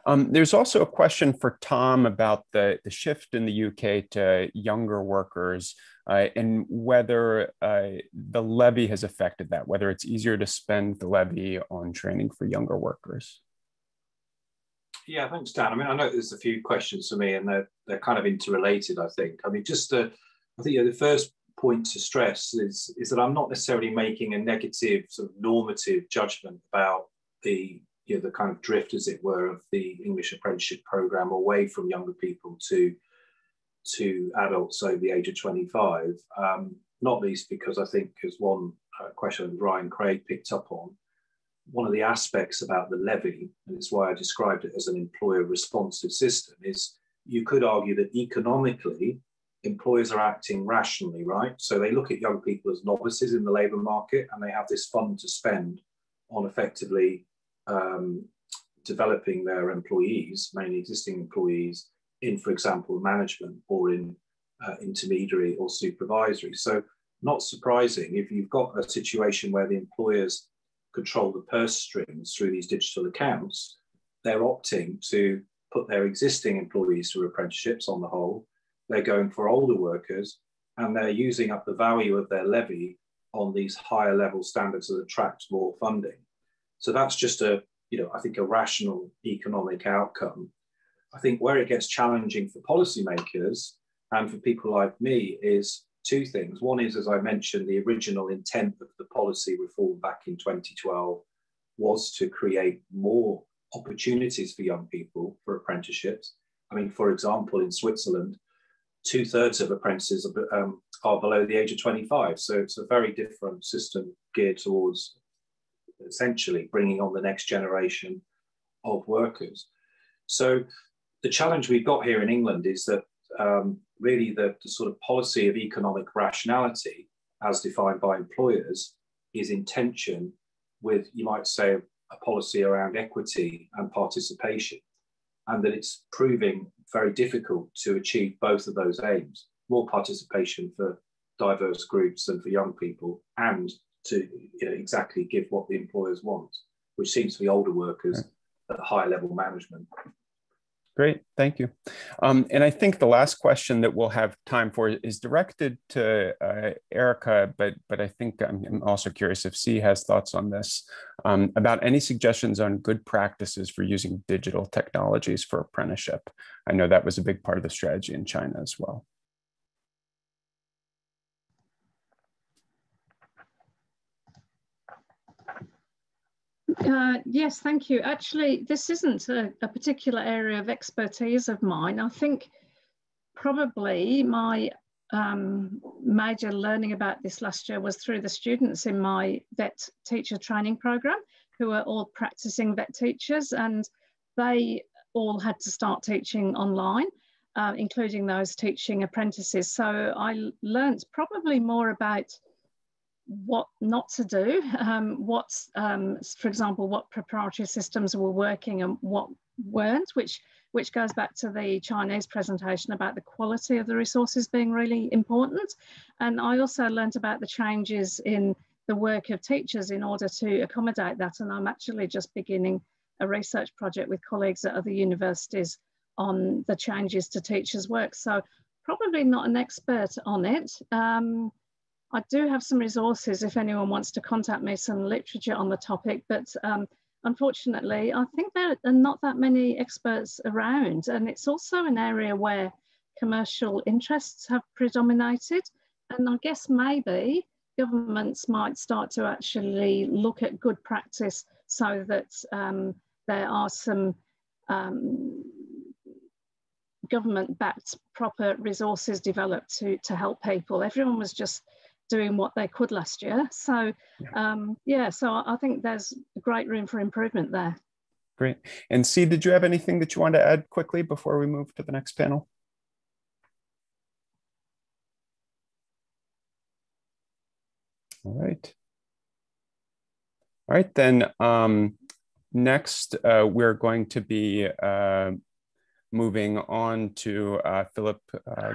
There's also a question for Tom about the shift in the UK to younger workers and whether the levy has affected that, whether it's easier to spend the levy on training for younger workers. Yeah, thanks, Dan. I mean, I know there's a few questions for me and they're kind of interrelated, I think. I mean, I think the first point to stress is that I'm not necessarily making a negative sort of normative judgment about the kind of drift, as it were, of the English apprenticeship program away from younger people to adults over the age of 25, not least because I think, as one question Ryan Craig picked up on, one of the aspects about the levy, and it's why I described it as an employer responsive system, is you could argue that economically, employers are acting rationally, right? So they look at young people as novices in the labour market and they have this fund to spend on effectively developing their employees, mainly existing employees, in, for example, management or in intermediary or supervisory. So not surprising if you've got a situation where the employers control the purse strings through these digital accounts, they're opting to put their existing employees through apprenticeships on the whole. They're going for older workers and they're using up the value of their levy on these higher level standards that attract more funding. So that's just I think a rational economic outcome. I think where it gets challenging for policymakers and for people like me is two things. One is, as I mentioned, the original intent of the policy reform back in 2012 was to create more opportunities for young people for apprenticeships. I mean, for example, in Switzerland, 2/3 of apprentices are below the age of 25. So it's a very different system geared towards essentially bringing on the next generation of workers. So the challenge we've got here in England is that really the sort of policy of economic rationality as defined by employers is in tension with, you might say, a policy around equity and participation, and that it's proving very difficult to achieve both of those aims, more participation for diverse groups and for young people, and to exactly give what the employers want, which seems to be older workers at high level management. Great, thank you. And I think the last question that we'll have time for is directed to Erica, but I think I'm also curious if C has thoughts on this, about any suggestions on good practices for using digital technologies for apprenticeship. I know that was a big part of the strategy in China as well. Yes, thank you. Actually, this isn't a particular area of expertise of mine. I think probably my major learning about this last year was through the students in my vet teacher training program, who are all practicing vet teachers, and they all had to start teaching online, including those teaching apprentices. So I learned probably more about what not to do, for example, what preparatory systems were working and what weren't, which goes back to the Chinese presentation about the quality of the resources being really important. And I also learned about the changes in the work of teachers in order to accommodate that. And I'm actually just beginning a research project with colleagues at other universities on the changes to teachers' work. So probably not an expert on it. I do have some resources if anyone wants to contact me, some literature on the topic, but unfortunately, I think there are not that many experts around. And it's also an area where commercial interests have predominated. And I guess maybe governments might start to actually look at good practice so that there are some government-backed proper resources developed to help people. Everyone was just doing what they could last year. So so I think there's great room for improvement there. Great. And C, did you have anything that you want to add quickly before we move to the next panel? All right. All right, then next we're going to be moving on to Philip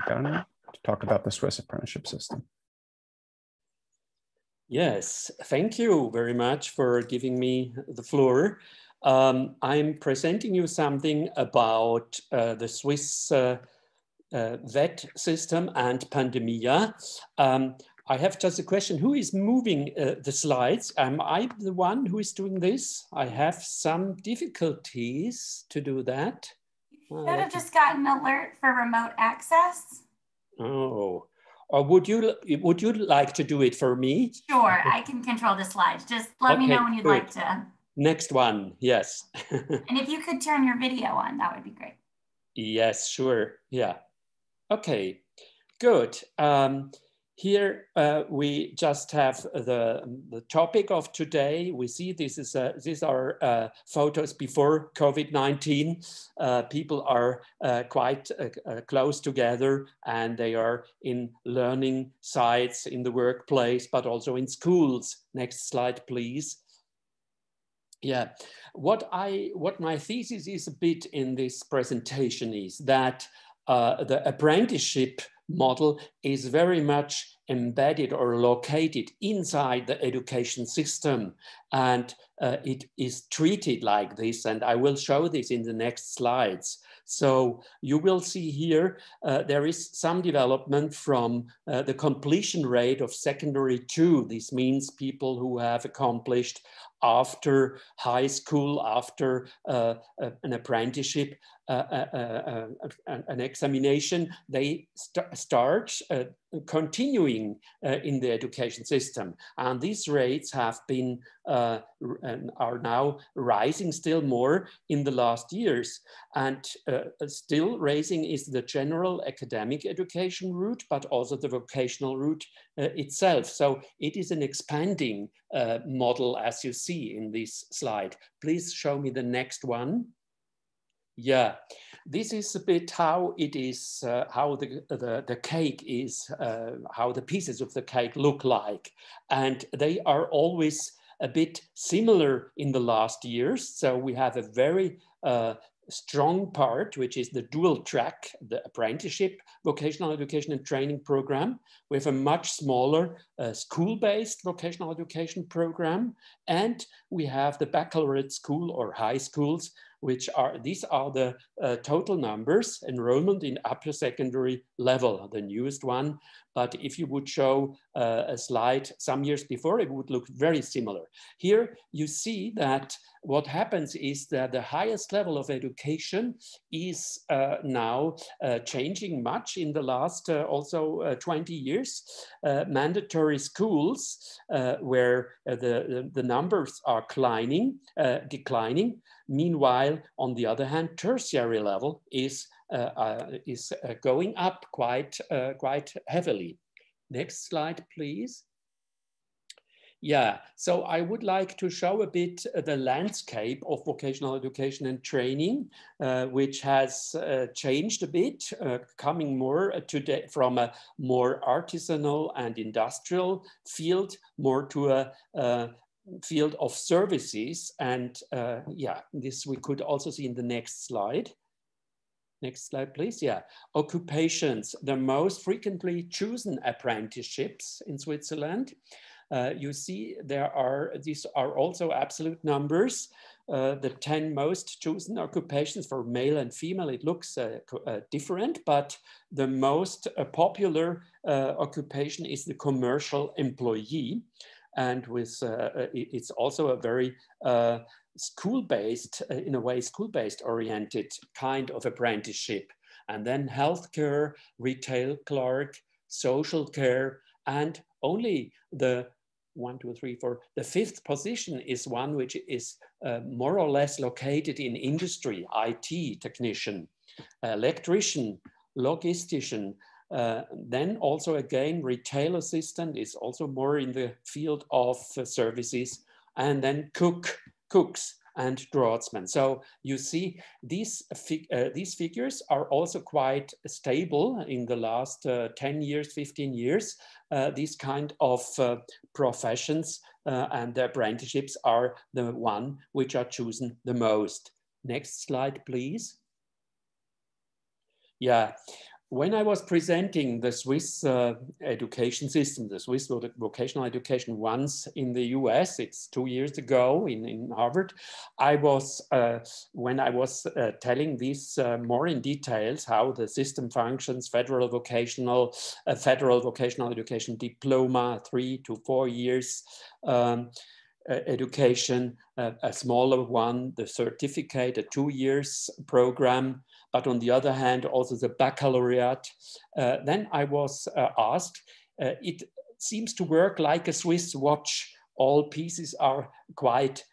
Gunner to talk about the Swiss apprenticeship system. Yes, thank you very much for giving me the floor. I'm presenting you something about the Swiss VET system and pandemia. I have just a question. Who is moving the slides? Am I the one who is doing this? I have some difficulties to do that. You should have just gotten an alert for remote access. Oh, or would you like to do it for me? Sure, I can control the slides. Just let me know when you'd good. like to. Next one, yes. And if you could turn your video on, that would be great. Yes, sure, yeah. Okay, good. Here we just have the topic of today. We see these are photos before COVID-19. People are quite close together, and they are in learning sites in the workplace, but also in schools. Next slide, please. Yeah, what my thesis is a bit in this presentation is that the apprenticeship model is very much embedded or located inside the education system, and it is treated like this, and I will show this in the next slides. So you will see here there is some development from the completion rate of secondary 2. This means people who have accomplished after high school, after an apprenticeship, an examination, they start continuing in the education system. And these rates have been, are now rising still more in the last years. And still raising is the general academic education route, but also the vocational route itself. So it is an expanding model, as you see in this slide. Please show me the next one. Yeah, this is a bit how it is, how the cake is, how the pieces of the cake look like. And they are always a bit similar in the last years. So we have a very strong part, which is the dual track, the apprenticeship, vocational education and training program, with a much smaller school-based vocational education program. And we have the baccalaureate school or high schools, which are, these are the total numbers, enrollment in upper secondary level, the newest one. But if you would show a slide some years before, it would look very similar. Here you see that what happens is that the highest level of education is now changing much in the last also 20 years. Mandatory schools where the numbers are declining. Meanwhile, on the other hand, tertiary level is going up quite heavily. Next slide, please. Yeah, so I would like to show a bit the landscape of vocational education and training, which has changed a bit, coming more today from a more artisanal and industrial field, more to a field of services. And yeah, this we could also see in the next slide. Next slide, please. Yeah, occupations, the most frequently chosen apprenticeships in Switzerland. You see, these are also absolute numbers. The 10 most chosen occupations for male and female, it looks different, but the most popular occupation is the commercial employee. And with it's also a very school-based, in a way, school-based oriented kind of apprenticeship. And then healthcare, retail clerk, social care, and only the 1, 2, 3, 4. The fifth position is one which is more or less located in industry, IT technician, electrician, logistician. Then also again, retail assistant is also more in the field of services, and then cooks and draftsmen. So you see these figures are also quite stable in the last 10 years, 15 years. These kind of professions and the apprenticeships are the one which are chosen the most. Next slide, please. Yeah, when I was presenting the Swiss education system, the Swiss vocational education once in the US, it's 2 years ago in Harvard, I was, when I was telling this more in details, how the system functions, federal vocational education diploma, 3 to 4 years, education, a smaller one, the certificate, a 2 years program, but on the other hand, also the baccalaureate. Then I was asked, it seems to work like a Swiss watch. All pieces are quite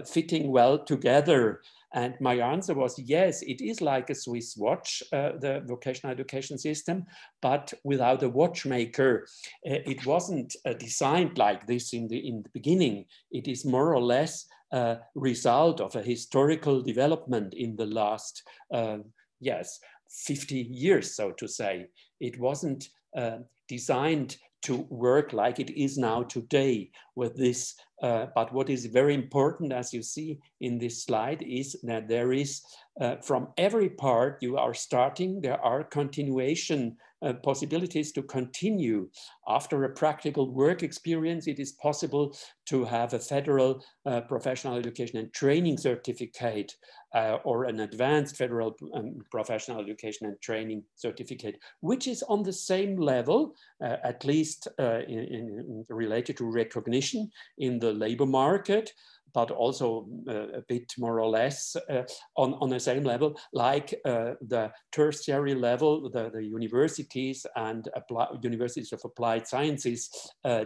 fitting well together. And my answer was, yes, it is like a Swiss watch, the vocational education system, but without a watchmaker. It wasn't designed like this in the beginning. It is more or less a result of a historical development in the last, 50 years, so to say. It wasn't designed to work like it is now today with this. But what is very important, as you see in this slide, is that there is, from every part you are starting, there are continuation possibilities to continue. After a practical work experience, it is possible to have a federal professional education and training certificate or an advanced federal professional education and training certificate, which is on the same level, at least related to recognition in the labor market, but also a bit more or less on the same level, like the tertiary level, the universities and universities of applied sciences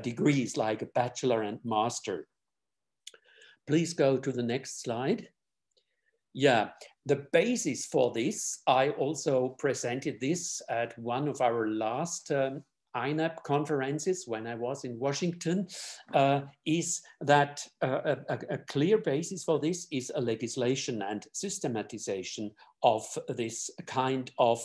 degrees, like a bachelor and master. Please go to the next slide. Yeah, the basis for this, I also presented this at one of our last INAP conferences when I was in Washington, is that a clear basis for this is a legislation and systematization of this kind of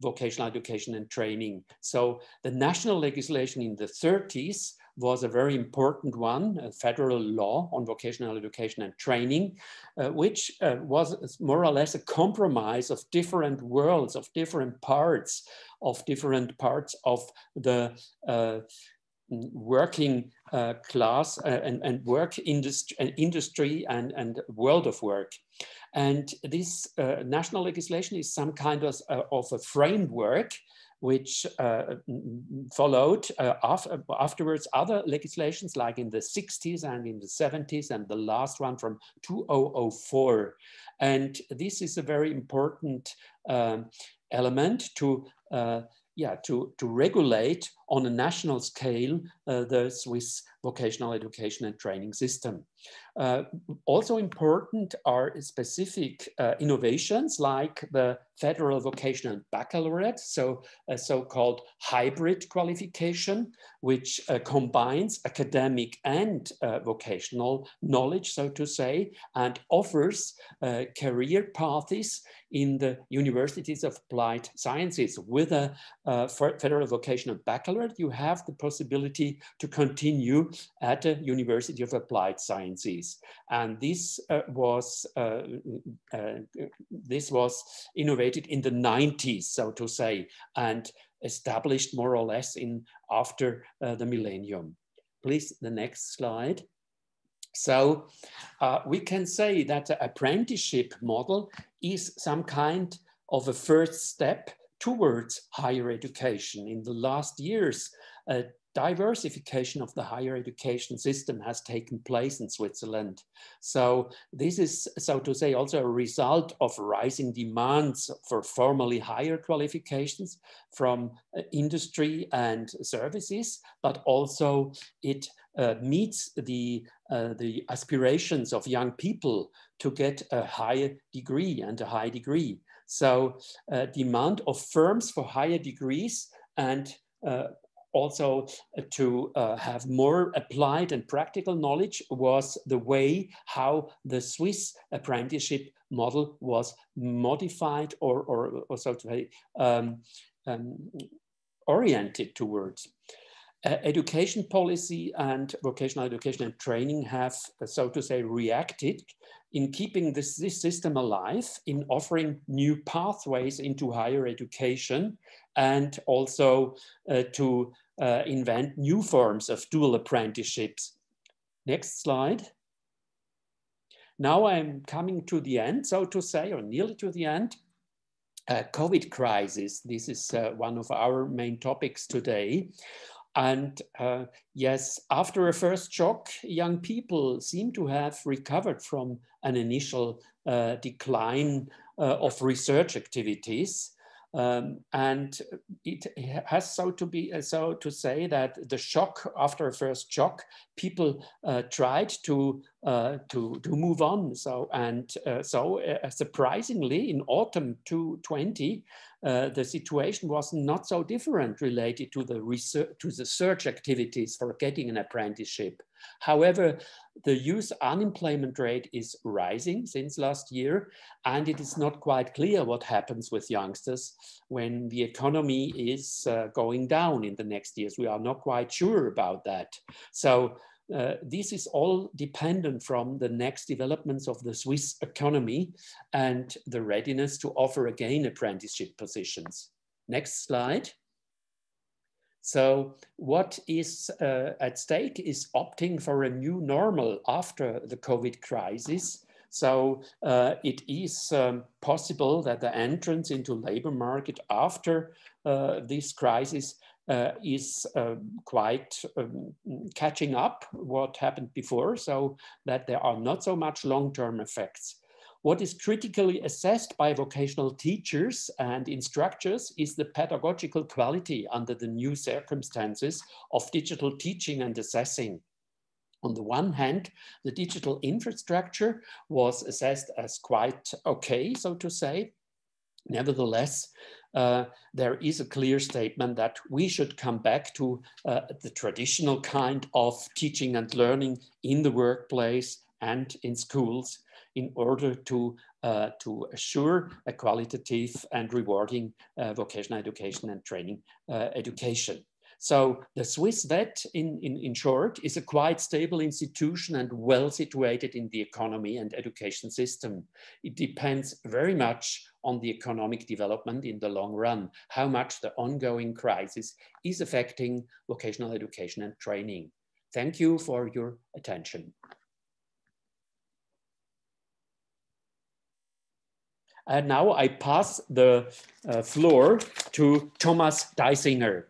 vocational education and training. So the national legislation in the 30s was a very important one, a federal law on vocational education and training, which was more or less a compromise of different worlds, of different parts of the working class and work industry and world of work. And this national legislation is some kind of a framework which followed afterwards other legislations like in the 60s and in the 70s and the last one from 2004. And this is a very important element to regulate on a national scale the Swiss vocational education and training system. Also important are specific innovations like the federal vocational baccalaureate, so a so-called hybrid qualification, which combines academic and vocational knowledge, so to say, and offers career paths in the universities of applied sciences. With a federal vocational baccalaureate, you have the possibility to continue at a University of Applied Sciences. And this was innovated in the 90s, so to say, and established more or less after the millennium. Please, the next slide. So we can say that the apprenticeship model is some kind of a first step towards higher education. In the last years, diversification of the higher education system has taken place in Switzerland. So this is, so to say, also a result of rising demands for formally higher qualifications from industry and services, but also it meets the aspirations of young people to get a higher degree and a high degree. So demand of firms for higher degrees and also to have more applied and practical knowledge was the way how the Swiss apprenticeship model was modified or so to say, oriented towards. Education policy and vocational education and training have, so to say, reacted in keeping this system alive, in offering new pathways into higher education, and also to invent new forms of dual apprenticeships. Next slide. Now I'm coming to the end, so to say, or nearly to the end. COVID crisis, this is one of our main topics today. And yes, after a first shock, young people seem to have recovered from an initial decline of research activities. And it has so to say that the shock, after a first shock, people tried to move on. Surprisingly, in autumn 2020, the situation was not so different related to the search activities for getting an apprenticeship. However, the youth unemployment rate is rising since last year, and it is not quite clear what happens with youngsters when the economy is going down in the next years. We are not quite sure about that. So this is all dependent from the next developments of the Swiss economy and the readiness to offer again apprenticeship positions. Next slide. So what is at stake is opting for a new normal after the COVID crisis. So it is possible that the entrance into labor market after this crisis is quite catching up what happened before, so that there are not so much long-term effects. What is critically assessed by vocational teachers and instructors is the pedagogical quality under the new circumstances of digital teaching and assessing. On the one hand, the digital infrastructure was assessed as quite okay, so to say. Nevertheless, there is a clear statement that we should come back to the traditional kind of teaching and learning in the workplace and in schools in order to assure a qualitative and rewarding vocational education and training education. So the Swiss VET, in short, is a quite stable institution and well situated in the economy and education system. It depends very much on the economic development in the long run, how much the ongoing crisis is affecting vocational education and training. Thank you for your attention. And now I pass the floor to Thomas Deisinger.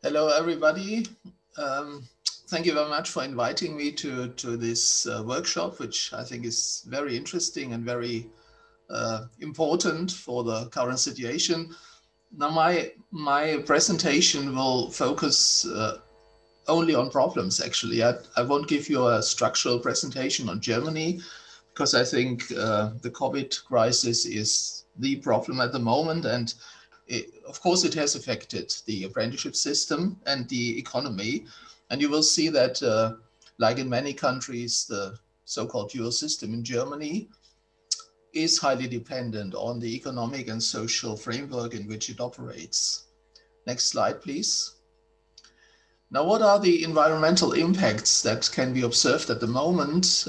Hello, everybody. Thank you very much for inviting me to this workshop, which I think is very interesting and very important for the current situation. Now, my presentation will focus only on problems, actually. I won't give you a structural presentation on Germany, because I think the COVID crisis is the problem at the moment. And of course, it has affected the apprenticeship system and the economy. And you will see that, like in many countries, the so-called dual system in Germany is highly dependent on the economic and social framework in which it operates. Next slide, please. Now, what are the environmental impacts that can be observed at the moment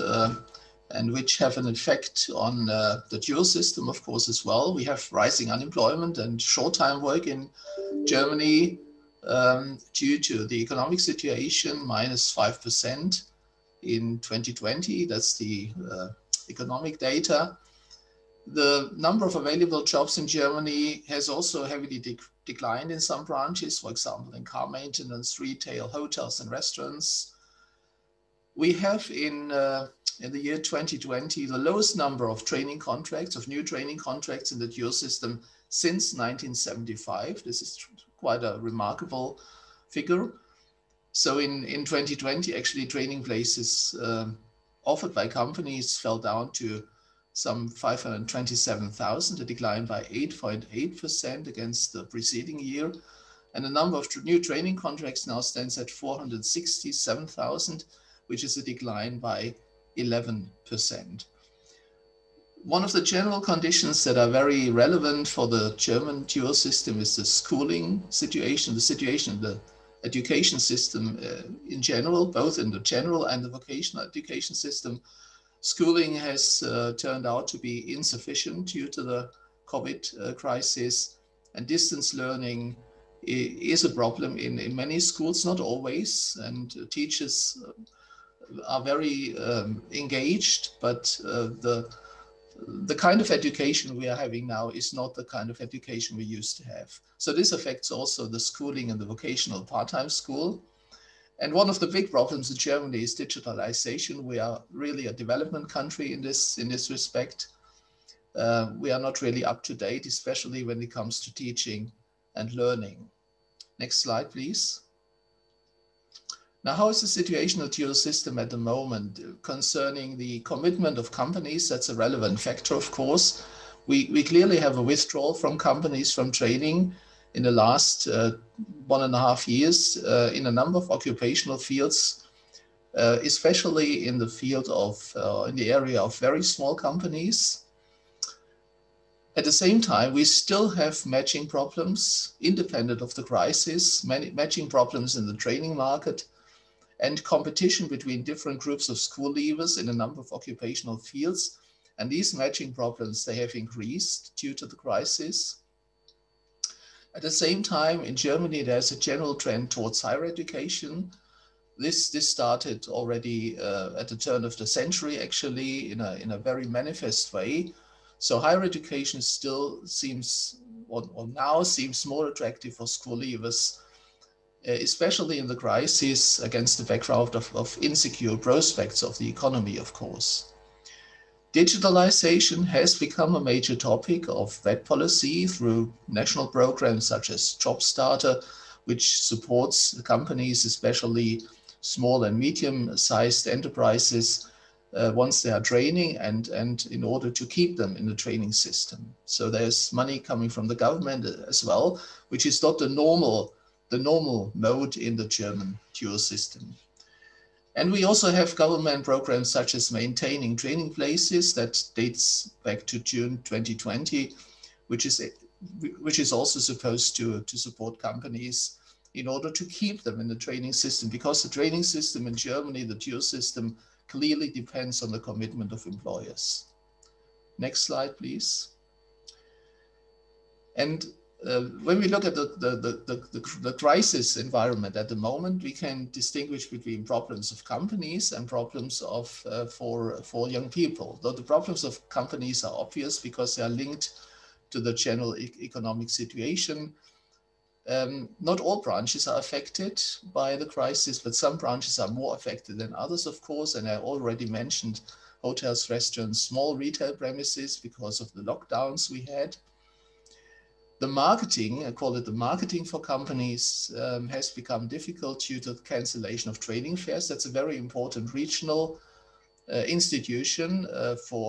and which have an effect on the dual system, of course, as well? We have rising unemployment and short-time work in Germany due to the economic situation, -5% in 2020. That's the economic data. The number of available jobs in Germany has also heavily declined in some branches, for example, in car maintenance, retail, hotels, and restaurants. We have in the year 2020, the lowest number of training contracts, of new training contracts in the dual system since 1975. This is quite a remarkable figure. So in 2020, actually training places offered by companies fell down to some 527,000, a decline by 8.8% against the preceding year. And the number of new training contracts now stands at 467,000, which is a decline by 11%. One of the general conditions that are very relevant for the German dual system is the schooling situation, the situation in the education system in general, both in the general and the vocational education system. Schooling has turned out to be insufficient due to the COVID crisis, and distance learning is a problem in many schools, not always, and teachers are very engaged, but the kind of education we are having now is not the kind of education we used to have. So this affects also the schooling and the vocational part-time school. And one of the big problems in Germany is digitalization. We are really a development country in this respect. We are not really up to date, especially when it comes to teaching and learning. Next slide, please. Now, how is the situation of the dual system at the moment concerning the commitment of companies? That's a relevant factor, of course. We clearly have a withdrawal from companies from training in the last 1.5 years in a number of occupational fields, especially in the field of, in the area of very small companies. At the same time, we still have matching problems independent of the crisis, many matching problems in the training market, and competition between different groups of school leavers in a number of occupational fields. And these matching problems, they have increased due to the crisis. At the same time, in Germany, there's a general trend towards higher education. This started already at the turn of the century, actually, in a very manifest way. So higher education still seems, or now seems more attractive for school leavers, especially in the crisis, against the background of insecure prospects of the economy, of course. Digitalization has become a major topic of that policy through national programs such as JobStarter, which supports companies, especially small and medium-sized enterprises, once they are training and in order to keep them in the training system. So there's money coming from the government as well, which is not the normal mode in the German dual system. And we also have government programs such as maintaining training places that dates back to June 2020, which is also supposed to support companies in order to keep them in the training system, because the training system in Germany, the dual system, clearly depends on the commitment of employers. Next slide, please. And when we look at the crisis environment at the moment, we can distinguish between problems of companies and problems of for young people. Though the problems of companies are obvious because they are linked to the general economic situation. Not all branches are affected by the crisis, but some branches are more affected than others, of course. And I already mentioned hotels, restaurants, small retail premises because of the lockdowns we had. The marketing, I call it the marketing for companies, has become difficult due to the cancellation of training fairs. That's a very important regional institution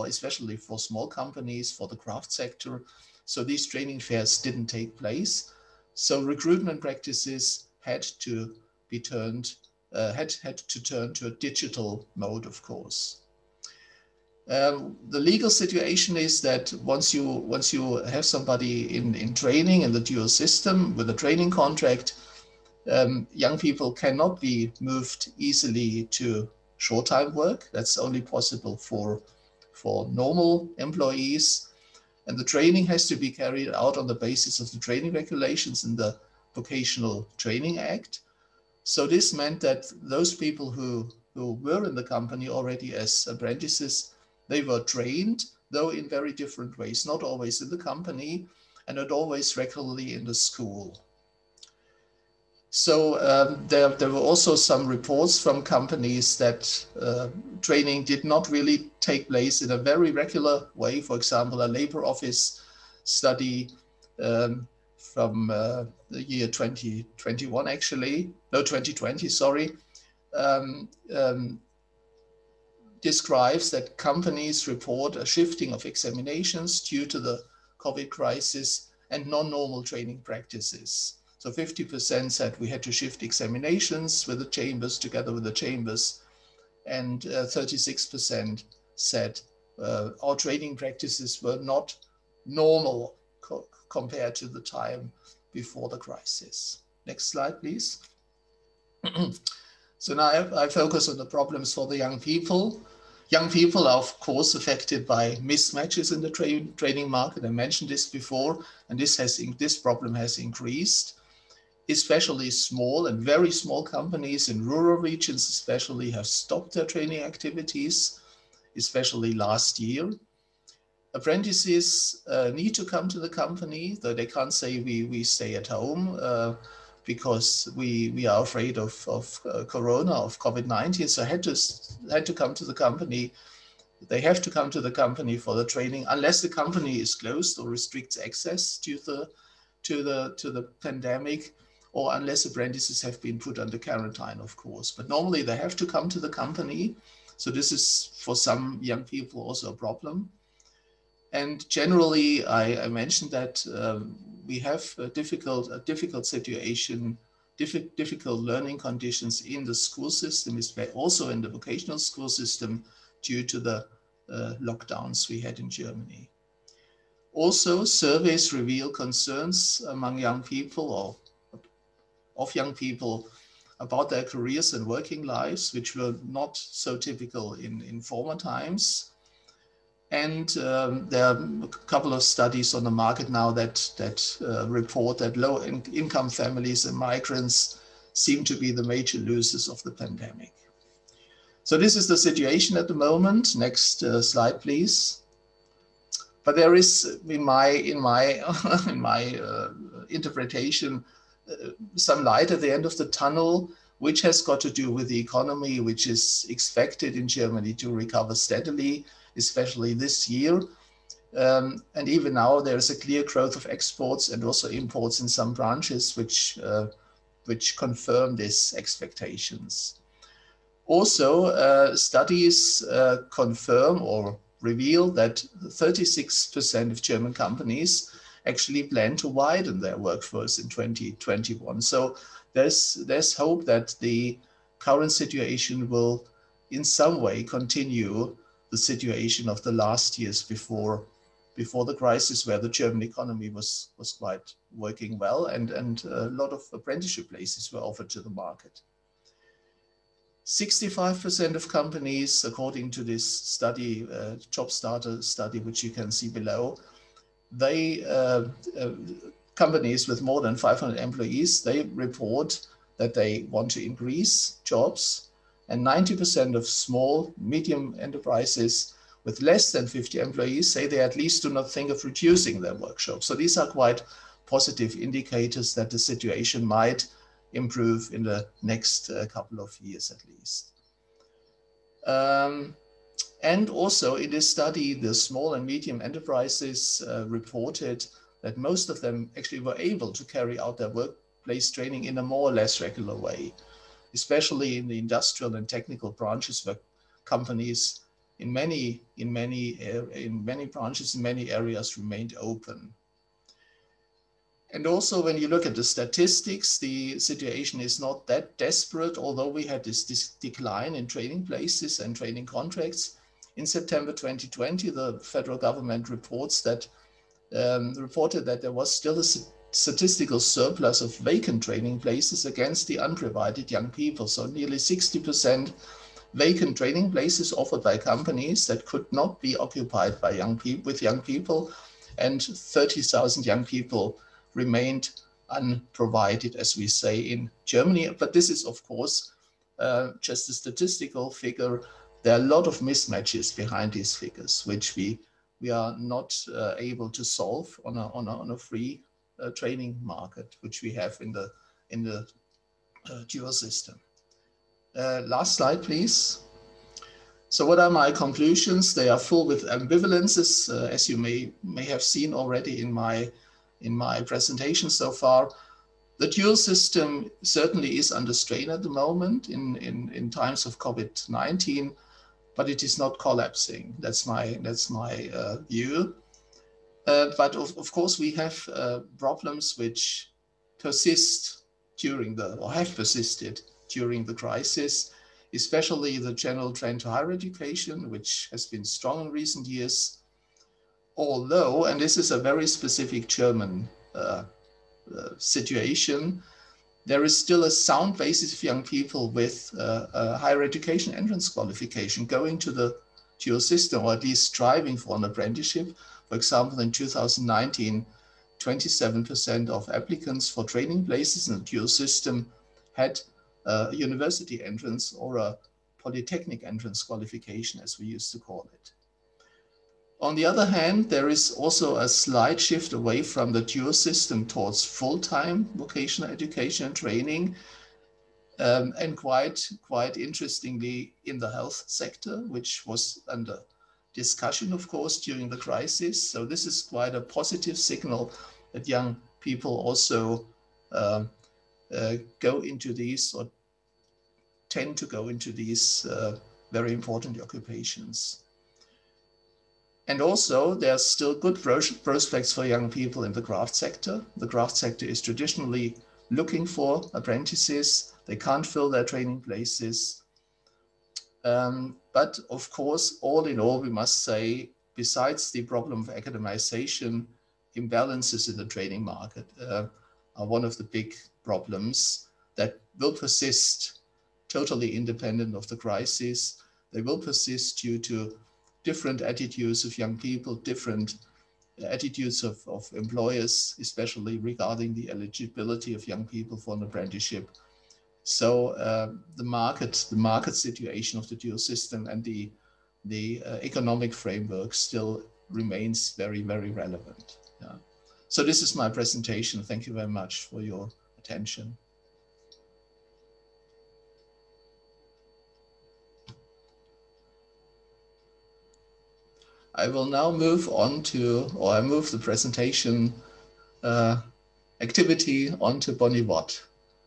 especially for small companies, for the craft sector. So these training fairs didn't take place. So recruitment practices had to be turned, had to turn to a digital mode, of course. The legal situation is that once you have somebody in training in the dual system with a training contract, young people cannot be moved easily to short-time work. That's only possible for normal employees. And the training has to be carried out on the basis of the training regulations in the Vocational Training Act. So this meant that those people who were in the company already as apprentices, they were trained, though in very different ways, not always in the company and not always regularly in the school. So there were also some reports from companies that training did not really take place in a very regular way. For example, a labor office study from the year 2021, actually, no, 2020, sorry, describes that companies report a shifting of examinations due to the COVID crisis and non-normal training practices. So 50% said we had to shift examinations with the chambers, together with the chambers, and 36% said our training practices were not normal compared to the time before the crisis. Next slide, please. So now I focus on the problems for the young people. Young people are, of course, affected by mismatches in the training market. I mentioned this before, and this problem has increased. Especially small and very small companies in rural regions especially have stopped their training activities, especially last year. Apprentices need to come to the company, though they can't say we stay at home because we are afraid of Corona, of COVID-19, so had to come to the company. They have to come to the company for the training unless the company is closed or restricts access to the pandemic, or unless apprentices have been put under quarantine, of course. But normally they have to come to the company. So this is for some young people also a problem. And generally, I mentioned that we have a difficult situation, difficult learning conditions in the school system, also in the vocational school system, due to the lockdowns we had in Germany. Also, surveys reveal concerns among young people or of young people about their careers and working lives, which were not so typical in former times. And there are a couple of studies on the market now that report that low-income families and migrants seem to be the major losers of the pandemic. So this is the situation at the moment. Next slide, please. But there is, in my interpretation, some light at the end of the tunnel, which has got to do with the economy, which is expected in Germany to recover steadily, especially this year. And even now, there is a clear growth of exports and also imports in some branches, which confirm these expectations. Also, studies confirm or reveal that 36% of German companies actually plan to widen their workforce in 2021. So there's hope that the current situation will in some way continue the situation of the last years before the crisis, where the German economy was quite working well, and a lot of apprenticeship places were offered to the market. 65% of companies, according to this study, job starter study, which you can see below, companies with more than 500 employees, they report that they want to increase jobs, and 90% of small, medium enterprises with less than 50 employees say they at least do not think of reducing their workshops. So these are quite positive indicators that the situation might improve in the next couple of years at least. And also in this study, the small and medium enterprises reported that most of them actually were able to carry out their workplace training in a more or less regular way, especially in the industrial and technical branches, where companies in many branches, in many areas remained open. And also when you look at the statistics, the situation is not that desperate, although we had this decline in training places and training contracts. In September 2020, the federal government reported that there was still a statistical surplus of vacant training places against the unprovided young people. So nearly 60% vacant training places offered by companies that could not be occupied by young people, and 30,000 young people remained unprovided, as we say in Germany. But this is, of course, just a statistical figure. There are a lot of mismatches behind these figures, which we are not able to solve on a free training market, which we have in the dual system. Last slide, please. So what are my conclusions? They are full with ambivalences, as you may have seen already in my presentation so far. The dual system certainly is under strain at the moment in times of COVID-19, but it is not collapsing. That's my view. But of course, we have problems which persist have persisted during the crisis, especially the general trend to higher education, which has been strong in recent years. Although, and this is a very specific German situation, there is still a sound basis of young people with a higher education entrance qualification going to the dual system, or at least striving for an apprenticeship. For example, in 2019, 27% of applicants for training places in the dual system had a university entrance or a polytechnic entrance qualification, as we used to call it. On the other hand, there is also a slight shift away from the dual system towards full-time vocational education and training, and quite interestingly in the health sector, which was under discussion, of course, during the crisis. So this is quite a positive signal that young people also go into these, or tend to go into these very important occupations. And also, there's still good prospects for young people in the craft sector. The craft sector is traditionally looking for apprentices. They can't fill their training places. But of course, all in all, we must say, besides the problem of academization, imbalances in the training market are one of the big problems that will persist, totally independent of the crisis. They will persist due to different attitudes of young people, different attitudes of employers, especially regarding the eligibility of young people for an apprenticeship. So the market situation of the dual system and the economic framework still remains very, very relevant. Yeah. So this is my presentation. Thank you very much for your attention. I will now move on to, or I move the presentation activity onto Bonnie Watt.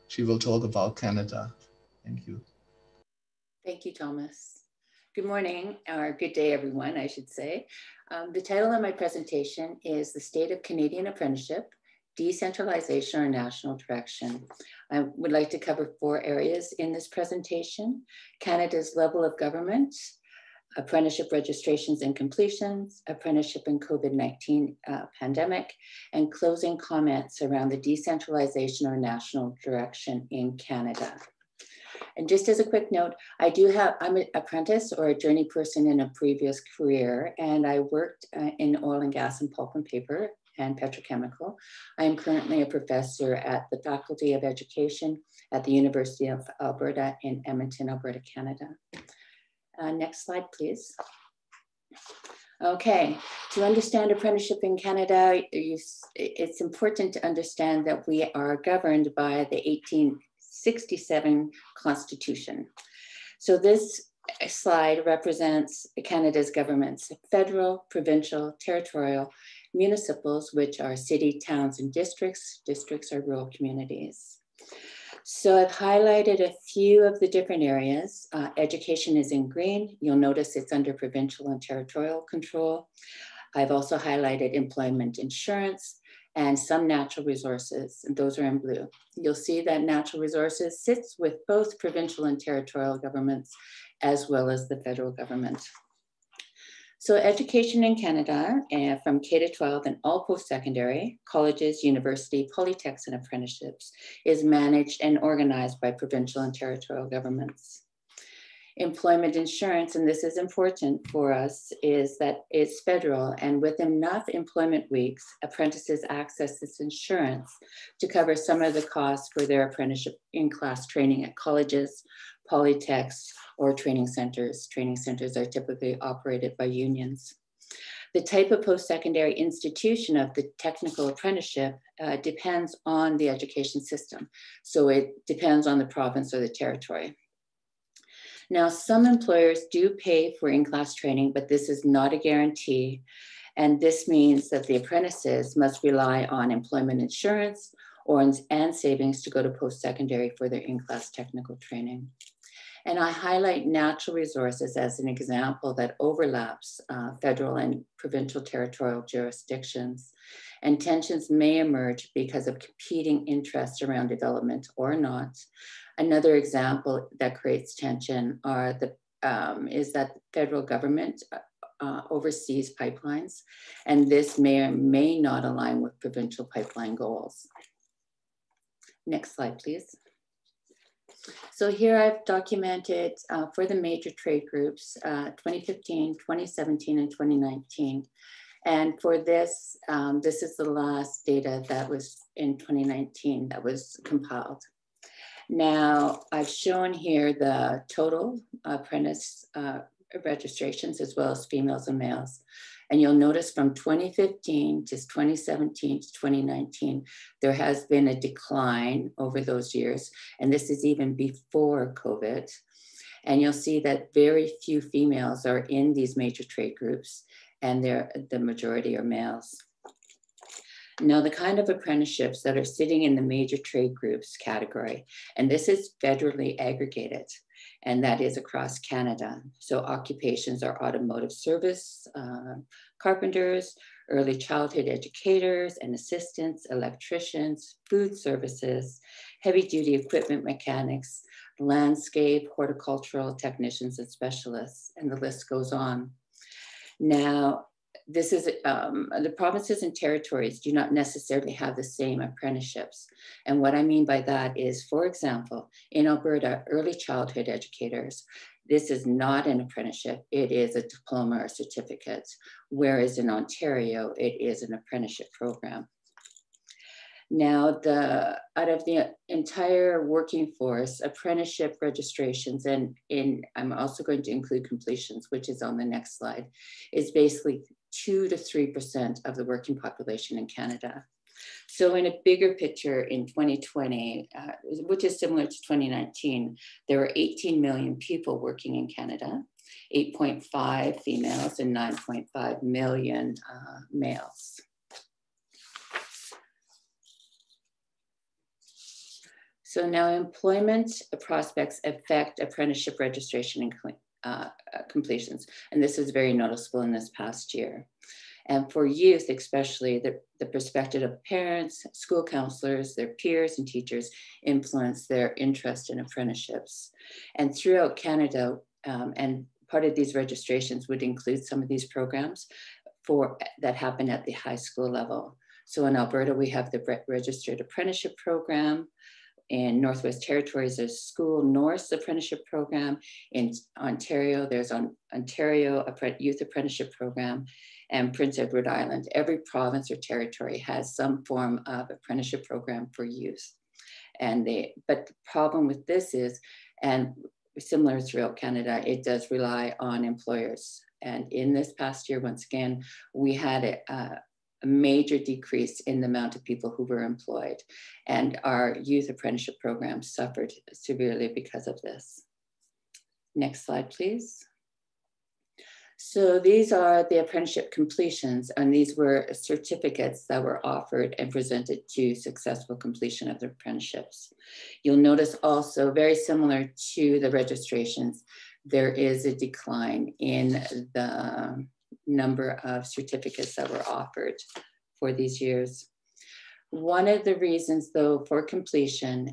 She will talk about Canada. Thank you. Thank you, Thomas. Good morning, or good day, everyone, I should say. The title of my presentation is The State of Canadian Apprenticeship, Decentralization or National Direction. I would like to cover 4 areas in this presentation: Canada's level of government, apprenticeship registrations and completions, apprenticeship and COVID-19 pandemic, and closing comments around the decentralization or national direction in Canada. And just as a quick note, I'm an apprentice or a journey person in a previous career, and I worked in oil and gas and pulp and paper and petrochemical. I am currently a professor at the Faculty of Education at the University of Alberta in Edmonton, Alberta, Canada. Next slide, please. Okay, to understand apprenticeship in Canada, it's important to understand that we are governed by the 1867 Constitution. So this slide represents Canada's governments: federal, provincial, territorial, municipals, which are city, towns, and districts. Districts are rural communities. So I've highlighted a few of the different areas. Education is in green. You'll notice it's under provincial and territorial control. I've also highlighted employment insurance and some natural resources, and those are in blue. You'll see that natural resources sits with both provincial and territorial governments, as well as the federal government. So education in Canada, from K to 12 and all post-secondary, colleges, university, polytechs, and apprenticeships, is managed and organized by provincial and territorial governments. Employment insurance, and this is important for us, is that it's federal, and with enough employment weeks, apprentices access this insurance to cover some of the costs for their apprenticeship in-class training at colleges, polytechs, or training centers. Training centers are typically operated by unions. The type of post-secondary institution of the technical apprenticeship depends on the education system. So it depends on the province or the territory. Now, some employers do pay for in-class training, but this is not a guarantee. And this means that the apprentices must rely on employment insurance and savings to go to post-secondary for their in-class technical training. And I highlight natural resources as an example that overlaps federal and provincial territorial jurisdictions. and tensions may emerge because of competing interests around development or not. Another example that creates tension is that the federal government oversees pipelines, and this may or may not align with provincial pipeline goals. Next slide, please. So here I've documented for the major trade groups, 2015, 2017, and 2019. And for this, this is the last data that was in 2019 that was compiled. Now, I've shown here the total apprentice registrations as well as females and males. And you'll notice from 2015 to 2017 to 2019, there has been a decline over those years. And this is even before COVID. And you'll see that very few females are in these major trade groups, and the majority are males. Now, the kind of apprenticeships that are sitting in the major trade groups category, and this is federally aggregated, and that is across Canada. So occupations are automotive service, carpenters, early childhood educators and assistants, electricians, food services, heavy duty equipment mechanics, landscape, horticultural technicians and specialists, and the list goes on. Now, this is the provinces and territories do not necessarily have the same apprenticeships. And what I mean by that is, for example, in Alberta, early childhood educators, this is not an apprenticeship, it is a diploma or certificate, whereas in Ontario, it is an apprenticeship program. Now, out of the entire working force, apprenticeship registrations, and I'm also going to include completions, which is on the next slide, is basically 2 to 3% of the working population in Canada. So in a bigger picture in 2020, which is similar to 2019, there were 18 million people working in Canada, 8.5 females and 9.5 million males. So now employment prospects affect apprenticeship registration and completions. And this is very noticeable in this past year. And for youth, especially, the perspective of parents, school counselors, their peers and teachers influence their interest in apprenticeships. And throughout Canada, and part of these registrations would include some of these programs that happen at the high school level. So in Alberta, we have the Registered Apprenticeship Program. In Northwest Territories, there's School North Apprenticeship Program. In Ontario, there's Ontario Youth Apprenticeship Program, and Prince Edward Island. Every province or territory has some form of apprenticeship program for youth. But the problem with this is, and similar throughout Canada, it does rely on employers. And in this past year, once again, we had a major decrease in the amount of people who were employed. And our youth apprenticeship program suffered severely because of this. Next slide, please. So these are the apprenticeship completions, and these were certificates that were offered and presented to successful completion of the apprenticeships. You'll notice also, very similar to the registrations, there is a decline in the number of certificates that were offered for these years. One of the reasons, though, for completion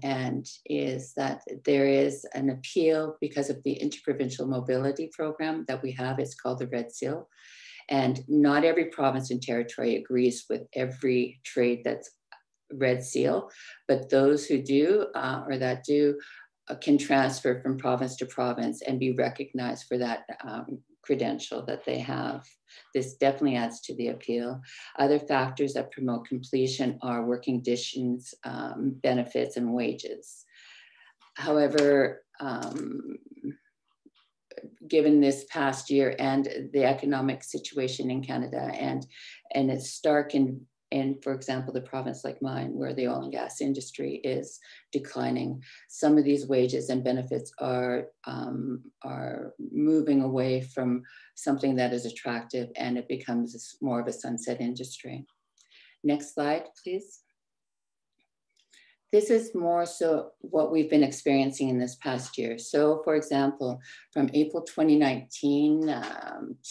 is that there is an appeal because of the interprovincial mobility program that we have. It's called the Red Seal. And not every province and territory agrees with every trade that's Red Seal, but those who do can transfer from province to province and be recognized for that credential that they have. This definitely adds to the appeal. Other factors that promote completion are working conditions, benefits, and wages. However, given this past year and the economic situation in Canada, and it's stark in, for example, the province like mine, where the oil and gas industry is declining, some of these wages and benefits are moving away from something that is attractive, and it becomes more of a sunset industry. Next slide, please. this is more so what we've been experiencing in this past year. So for example, from April 2019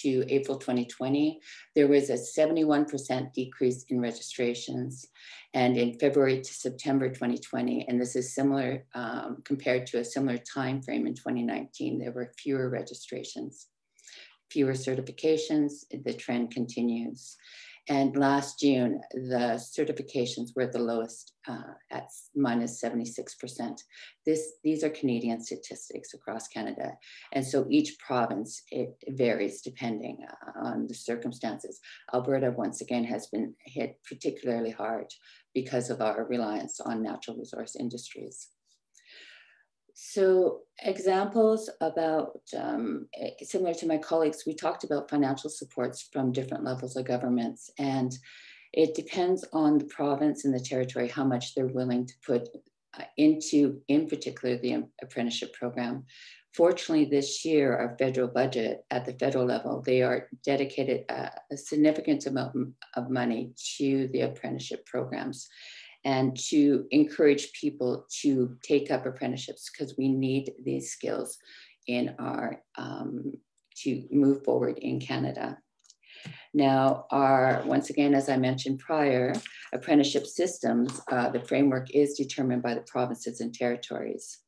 to April 2020, there was a 71% decrease in registrations. And in February to September 2020, and this is similar compared to a similar time frame in 2019, there were fewer registrations, fewer certifications. The trend continues. And last June, the certifications were the lowest at minus 76%. These are Canadian statistics across Canada. And so each province, it varies depending on the circumstances. Alberta, once again, has been hit particularly hard because of our reliance on natural resource industries. So examples about, similar to my colleagues, we talked about financial supports from different levels of governments, and it depends on the province and the territory how much they're willing to put into, in particular, the apprenticeship program. Fortunately, this year, our federal budget at the federal level, they are dedicated a significant amount of money to the apprenticeship programs, and to encourage people to take up apprenticeships, because we need these skills in our, to move forward in Canada. Now, once again, as I mentioned prior, apprenticeship systems, the framework is determined by the provinces and territories.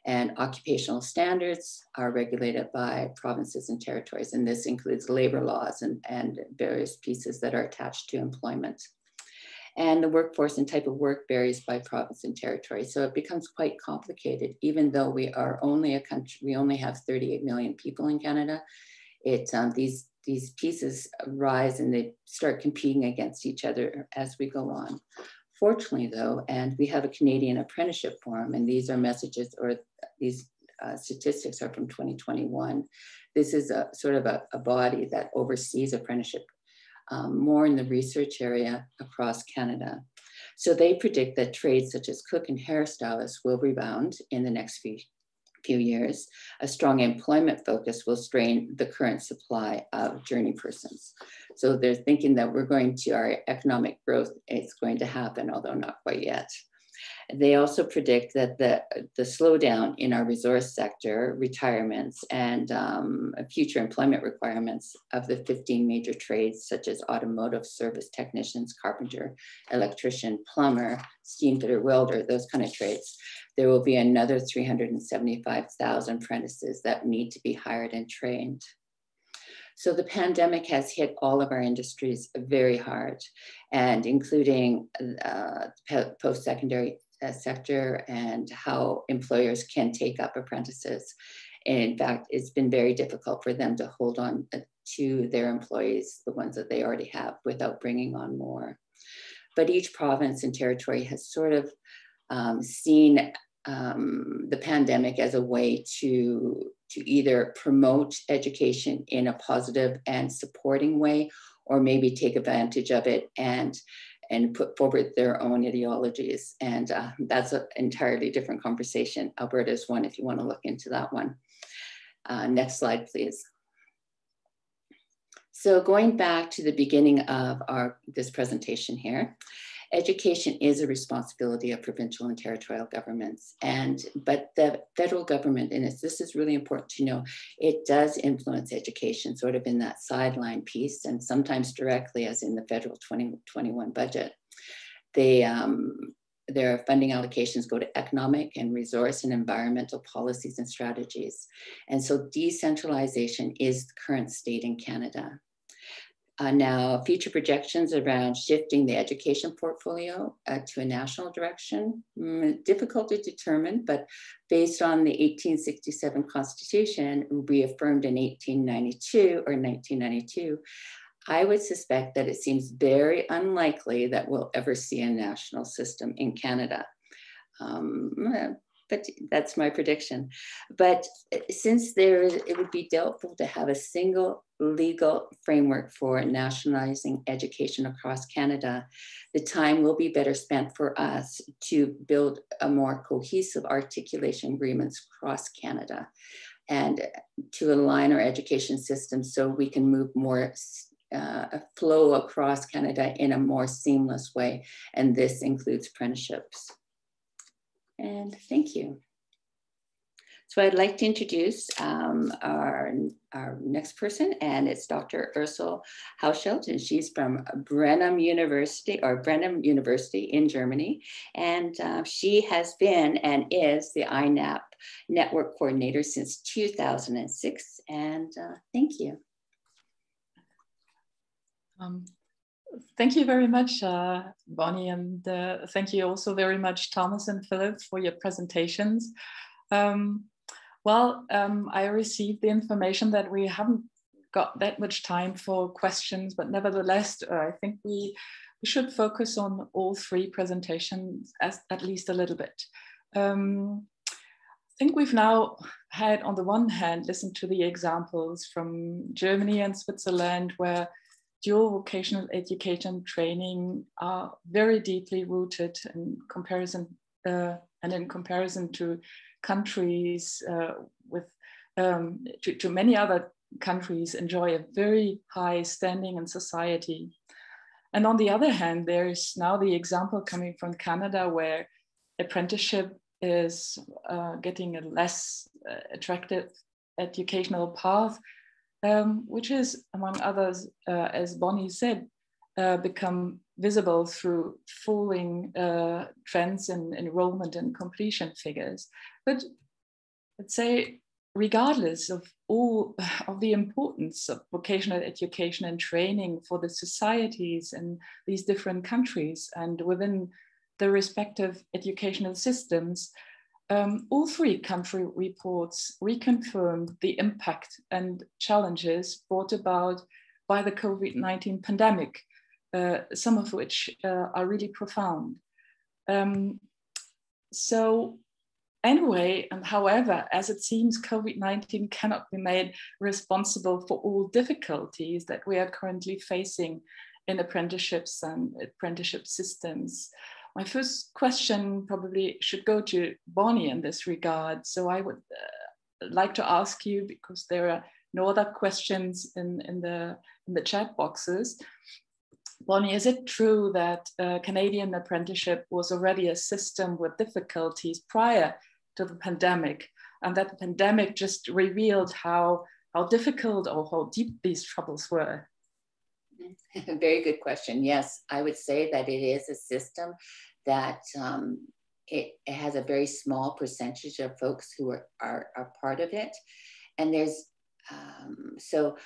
And occupational standards are regulated by provinces and territories. And this includes labor laws and various pieces that are attached to employment. And the workforce and type of work varies by province and territory. So it becomes quite complicated, even though we are only a country, we only have 38 million people in Canada. These pieces rise and they start competing against each other as we go on. Fortunately though, and we have a Canadian Apprenticeship Forum, and these are messages, or these statistics are from 2021. This is a sort of a body that oversees apprenticeship more in the research area across Canada. So they predict that trades such as cook and hairstylists will rebound in the next few years. A strong employment focus will strain the current supply of journey persons. So they're thinking that our economic growth is going to happen, although not quite yet. They also predict that the slowdown in our resource sector, retirements, and future employment requirements of the 15 major trades, such as automotive, service technicians, carpenter, electrician, plumber, steam fitter, welder, those kind of trades, there will be another 375,000 apprentices that need to be hired and trained. So the pandemic has hit all of our industries very hard, and including post-secondary sector and how employers can take up apprentices. And in fact, it's been very difficult for them to hold on to their employees, the ones that they already have, without bringing on more. But each province and territory has sort of seen the pandemic as a way to either promote education in a positive and supporting way, or maybe take advantage of it and put forward their own ideologies. And that's an entirely different conversation. Alberta is one, if you want to look into that one. Next slide, please. So going back to the beginning of this presentation here, education is a responsibility of provincial and territorial governments, but the federal government, and this is really important to know, it does influence education sort of in that sideline piece, and sometimes directly, as in the federal 2021 budget. Their funding allocations go to economic and resource and environmental policies and strategies. And so decentralization is the current state in Canada. Now, future projections around shifting the education portfolio to a national direction, difficult to determine, but based on the 1867 Constitution, reaffirmed in 1992, I would suspect that it seems very unlikely that we'll ever see a national system in Canada. But that's my prediction. But since it would be doubtful to have a single legal framework for nationalizing education across Canada, the time will be better spent for us to build a more cohesive articulation agreements across Canada and to align our education system so we can move more flow across Canada in a more seamless way. And this includes apprenticeships. And thank you. So I'd like to introduce our next person, and it's Dr. Ursula Hauschild, and she's from Brenham University in Germany. And she has been and is the INAP network coordinator since 2006. And thank you. Thank you very much, Bonnie, and thank you also very much, Thomas and Philip, for your presentations. I received the information that we haven't got that much time for questions, but nevertheless, I think we should focus on all three presentations at least a little bit. I think we've now had, on the one hand, listened to the examples from Germany and Switzerland, where dual vocational education training are very deeply rooted in comparison to countries to many other countries enjoy a very high standing in society. And on the other hand, there is now the example coming from Canada, where apprenticeship is getting a less attractive educational path, which is, among others, as Bonnie said, become visible through falling trends in enrollment and completion figures. But let's say, regardless of all of the importance of vocational education and training for the societies in these different countries and within the respective educational systems, all three country reports reconfirmed the impact and challenges brought about by the COVID-19 pandemic, some of which are really profound. So anyway, and however, as it seems, COVID-19 cannot be made responsible for all difficulties that we are currently facing in apprenticeships and apprenticeship systems. My first question probably should go to Bonnie in this regard. So I would like to ask you, because there are no other questions in the chat boxes. Bonnie, is it true that Canadian apprenticeship was already a system with difficulties prior to the pandemic, and that the pandemic just revealed how difficult or how deep these troubles were? Very good question. Yes, I would say that it is a system that it has a very small percentage of folks who are part of it. And there's, so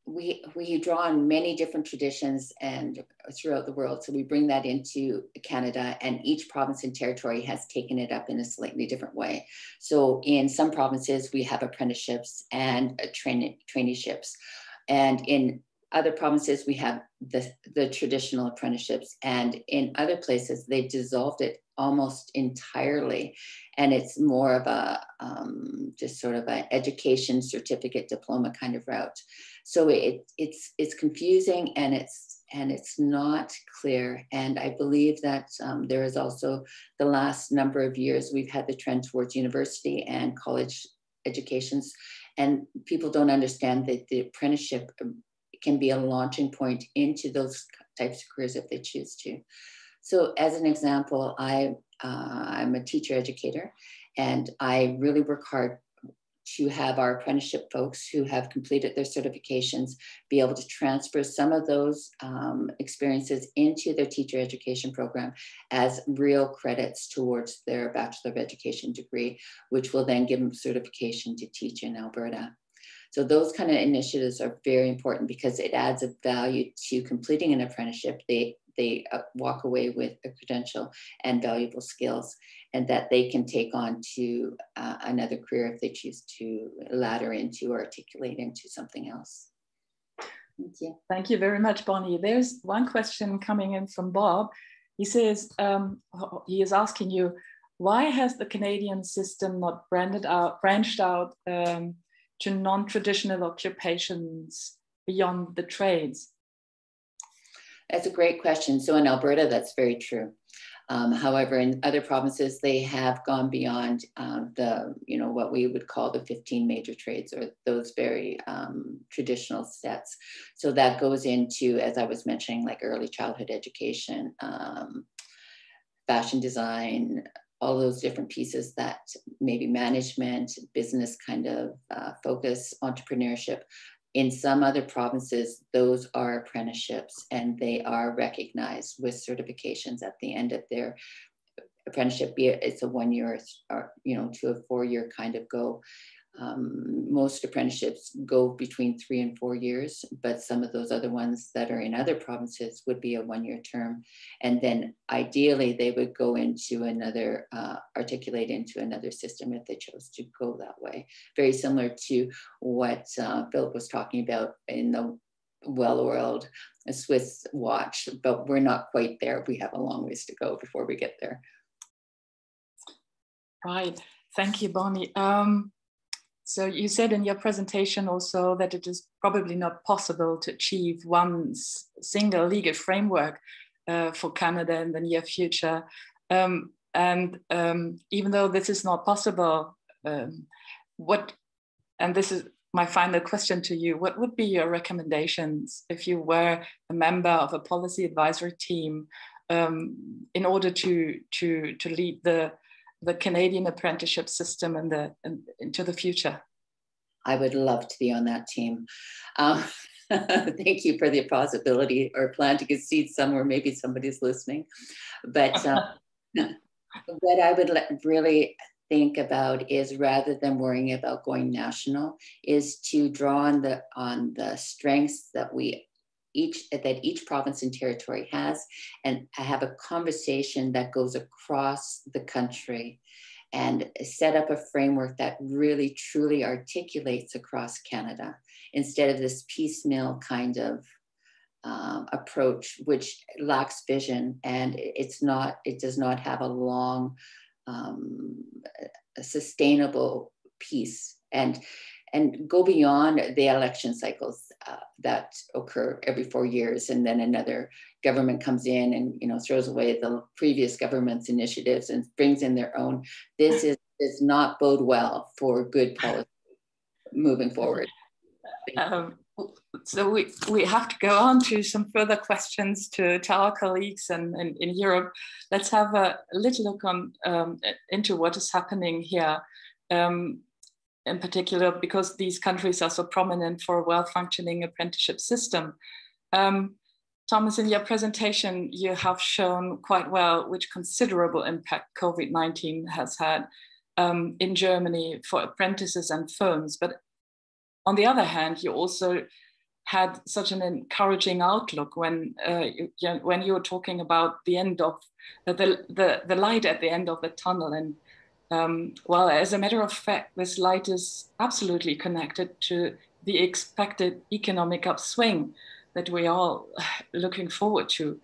we draw on many different traditions and throughout the world. So we bring that into Canada, and each province and territory has taken it up in a slightly different way. So in some provinces, we have apprenticeships and traineeships. And in other provinces, we have the traditional apprenticeships, and in other places, they've dissolved it almost entirely. And it's more of a just sort of an education certificate diploma kind of route. So it's confusing, and it's not clear. And I believe that there is also, the last number of years, we've had the trend towards university and college educations, and people don't understand that the apprenticeship can be a launching point into those types of careers if they choose to. So as an example, I'm a teacher educator, and I really work hard to have our apprenticeship folks who have completed their certifications be able to transfer some of those experiences into their teacher education program as real credits towards their Bachelor of Education degree, which will then give them certification to teach in Alberta. So those kind of initiatives are very important because it adds a value to completing an apprenticeship. They walk away with a credential and valuable skills, and that they can take on to another career if they choose to ladder into or articulate into something else. Thank you. Thank you very much, Bonnie. There's one question coming in from Bob. He says, he is asking you, why has the Canadian system not branched out to non-traditional occupations beyond the trades? That's a great question. So in Alberta, that's very true. However, in other provinces, they have gone beyond what we would call the 15 major trades, or those very traditional sets. So that goes into, as I was mentioning, like early childhood education, fashion design, all those different pieces that maybe management, business kind of focus, entrepreneurship. In some other provinces, those are apprenticeships, and they are recognized with certifications at the end of their apprenticeship, be it it's a 1 year or to a 4 year kind of go. Most apprenticeships go between 3 and 4 years, but some of those other ones that are in other provinces would be a 1 year term. And then ideally they would go into another, articulate into another system if they chose to go that way. Very similar to what Philip was talking about in the well-oiled Swiss watch, but we're not quite there. We have a long ways to go before we get there. Right, thank you, Bonnie. So you said in your presentation also that it is probably not possible to achieve one single legal framework for Canada in the near future. Even though this is not possible, and this is my final question to you, what would be your recommendations if you were a member of a policy advisory team in order to lead the Canadian apprenticeship system into the future? I would love to be on that team. Thank you for the possibility or planting a seed somewhere. Maybe somebody's listening. But what I would really think about is, rather than worrying about going national, is to draw on the strengths that each province and territory has, and have a conversation that goes across the country and set up a framework that really truly articulates across Canada, instead of this piecemeal kind of approach, which lacks vision, and it does not have a long, sustainable piece, and go beyond the election cycles that occur every 4 years, and then another government comes in and throws away the previous government's initiatives and brings in their own. This does not bode well for good policy moving forward. So we have to go on to some further questions to our colleagues in Europe. Let's have a little look into what is happening here. In particular, because these countries are so prominent for a well-functioning apprenticeship system. Thomas, in your presentation, you have shown quite well which considerable impact COVID-19 has had in Germany for apprentices and firms. But on the other hand, you also had such an encouraging outlook when you were talking about the end of the light at the end of the tunnel. And well, as a matter of fact, this light is absolutely connected to the expected economic upswing that we are all looking forward to.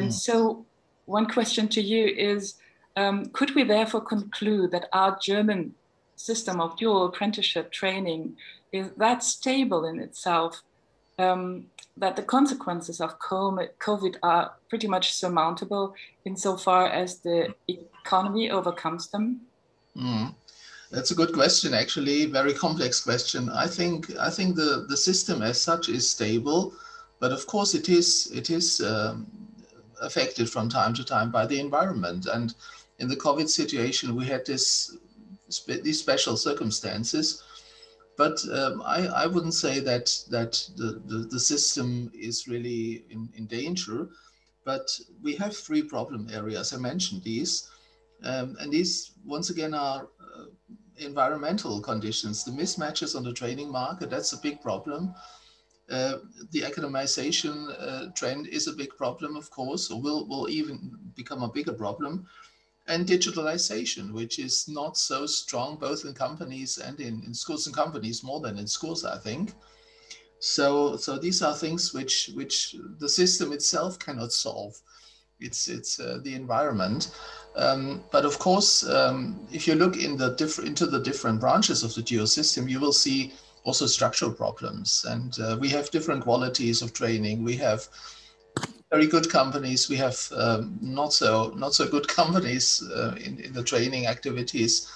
So one question to you is, could we therefore conclude that our German system of dual apprenticeship training is that stable in itself, that the consequences of COVID are pretty much surmountable insofar as the economy overcomes them? That's a good question, actually, very complex question. I think the system as such is stable, but of course it is affected from time to time by the environment. And in the COVID situation, we had these special circumstances. But I wouldn't say that the system is really in danger. But we have 3 problem areas. I mentioned these. And these, once again, are environmental conditions. The mismatches on the training market, that's a big problem. The academization trend is a big problem, of course, or will even become a bigger problem. And digitalization, which is not so strong both in companies and in schools, and companies more than in schools, I think. So these are things which the system itself cannot solve. It's the environment. But of course, if you look into the different branches of the dual system, you will see also structural problems. And we have different qualities of training. We have very good companies. We have not so good companies in the training activities.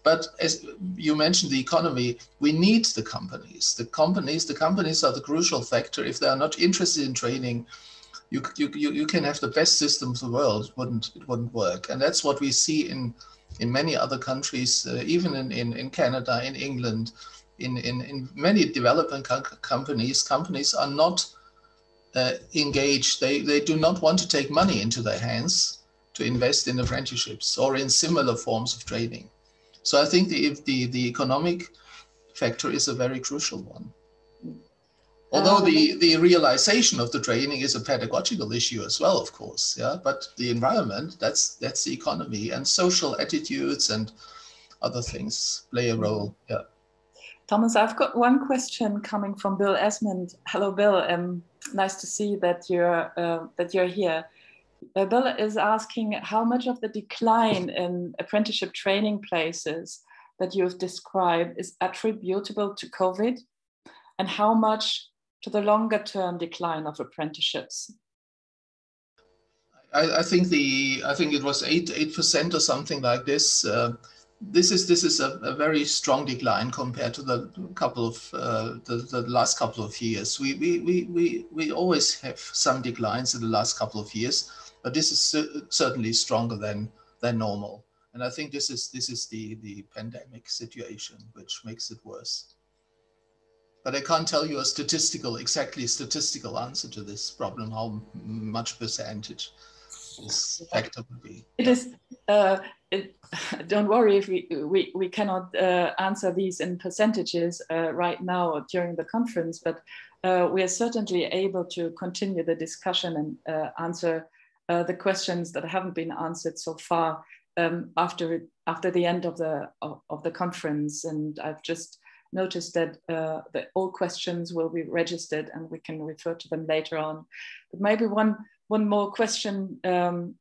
But as you mentioned, the economy, we need the companies. The companies are the crucial factor. If they are not interested in training, you can have the best systems in the world, it wouldn't work. And that's what we see in in many other countries, even in Canada, in England, in many developing companies are not engaged. They do not want to take money into their hands to invest in apprenticeships or in similar forms of training. So I think the economic factor is a very crucial one. Although the realization of the training is a pedagogical issue as well, of course, yeah. But the environment, that's the economy, and social attitudes and other things play a role. Yeah. Thomas, I've got one question coming from Bill Esmond. Hello, Bill. Nice to see that you're here. Bill is asking how much of the decline in apprenticeship training places that you've described is attributable to COVID, and how much to the longer term decline of apprenticeships? I think it was 8% or something like this. This is a very strong decline compared to the last couple of years. We always have some declines in the last couple of years, but this is certainly stronger than normal. And I think this is the pandemic situation which makes it worse. But I can't tell you a statistical answer to this problem, how much percentage this factor would be. It is, don't worry if we cannot answer these in percentages right now during the conference, but we are certainly able to continue the discussion and answer the questions that haven't been answered so far after the end of the conference. And I've just noticed that all questions will be registered and we can refer to them later on. But maybe one more question to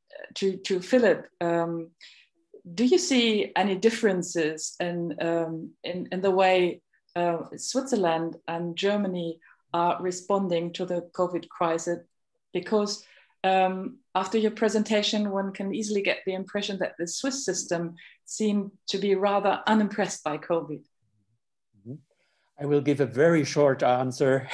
Philip. Do you see any differences in the way Switzerland and Germany are responding to the COVID crisis? Because after your presentation, one can easily get the impression that the Swiss system seemed to be rather unimpressed by COVID. I will give a very short answer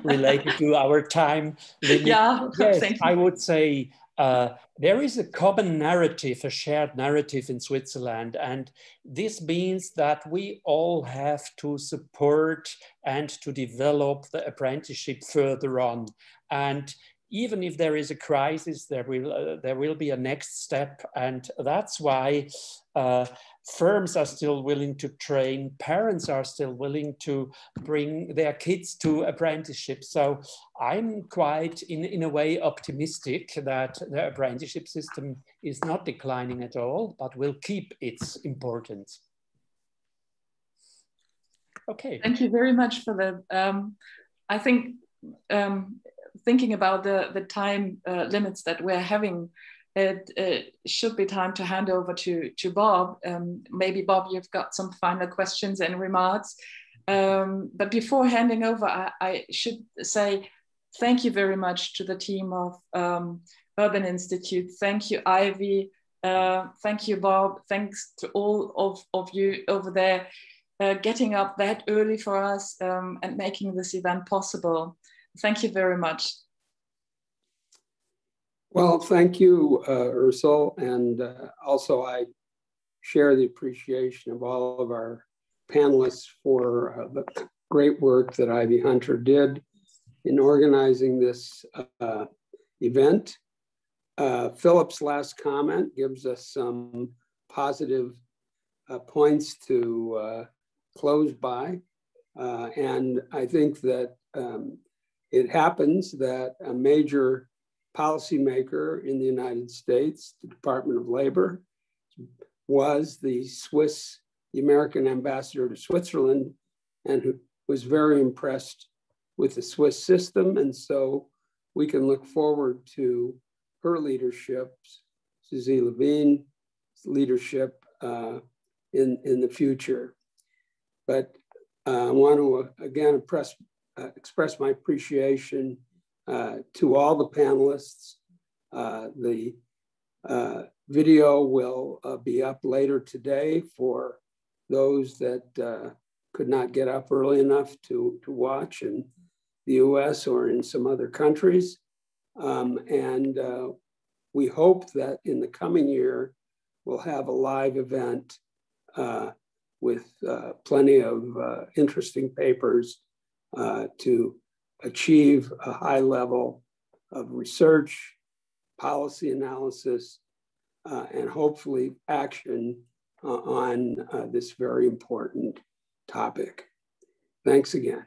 related to our time limit. Yeah, yes, I would say there is a common narrative, a shared narrative in Switzerland. And this means that we all have to support and to develop the apprenticeship further on. And even if there is a crisis, there will be a next step. And that's why firms are still willing to train, parents are still willing to bring their kids to apprenticeships. So I'm quite, in a way, optimistic that the apprenticeship system is not declining at all, but will keep its importance. Okay. Thank you very much for that. I think thinking about the time limits that we're having, it should be time to hand over to Bob. Maybe Bob, you've got some final questions and remarks. But before handing over, I should say thank you very much to the team of Urban Institute. Thank you, Ivy. Thank you, Bob. Thanks to all of you over there getting up that early for us and making this event possible. Thank you very much. Well, thank you, Ursula. And also I share the appreciation of all of our panelists for the great work that Ivy Hunter did in organizing this event. Philip's last comment gives us some positive points to close by. And I think that it happens that a major policymaker in the United States, the Department of Labor, was the American ambassador to Switzerland, and who was very impressed with the Swiss system. And so we can look forward to her leadership, Suzy Levine's leadership in the future. But I want to again express my appreciation to all the panelists. The video will be up later today for those that could not get up early enough to watch in the US or in some other countries. And we hope that in the coming year, we'll have a live event with plenty of interesting papers to achieve a high level of research, policy analysis, and hopefully action on this very important topic. Thanks again.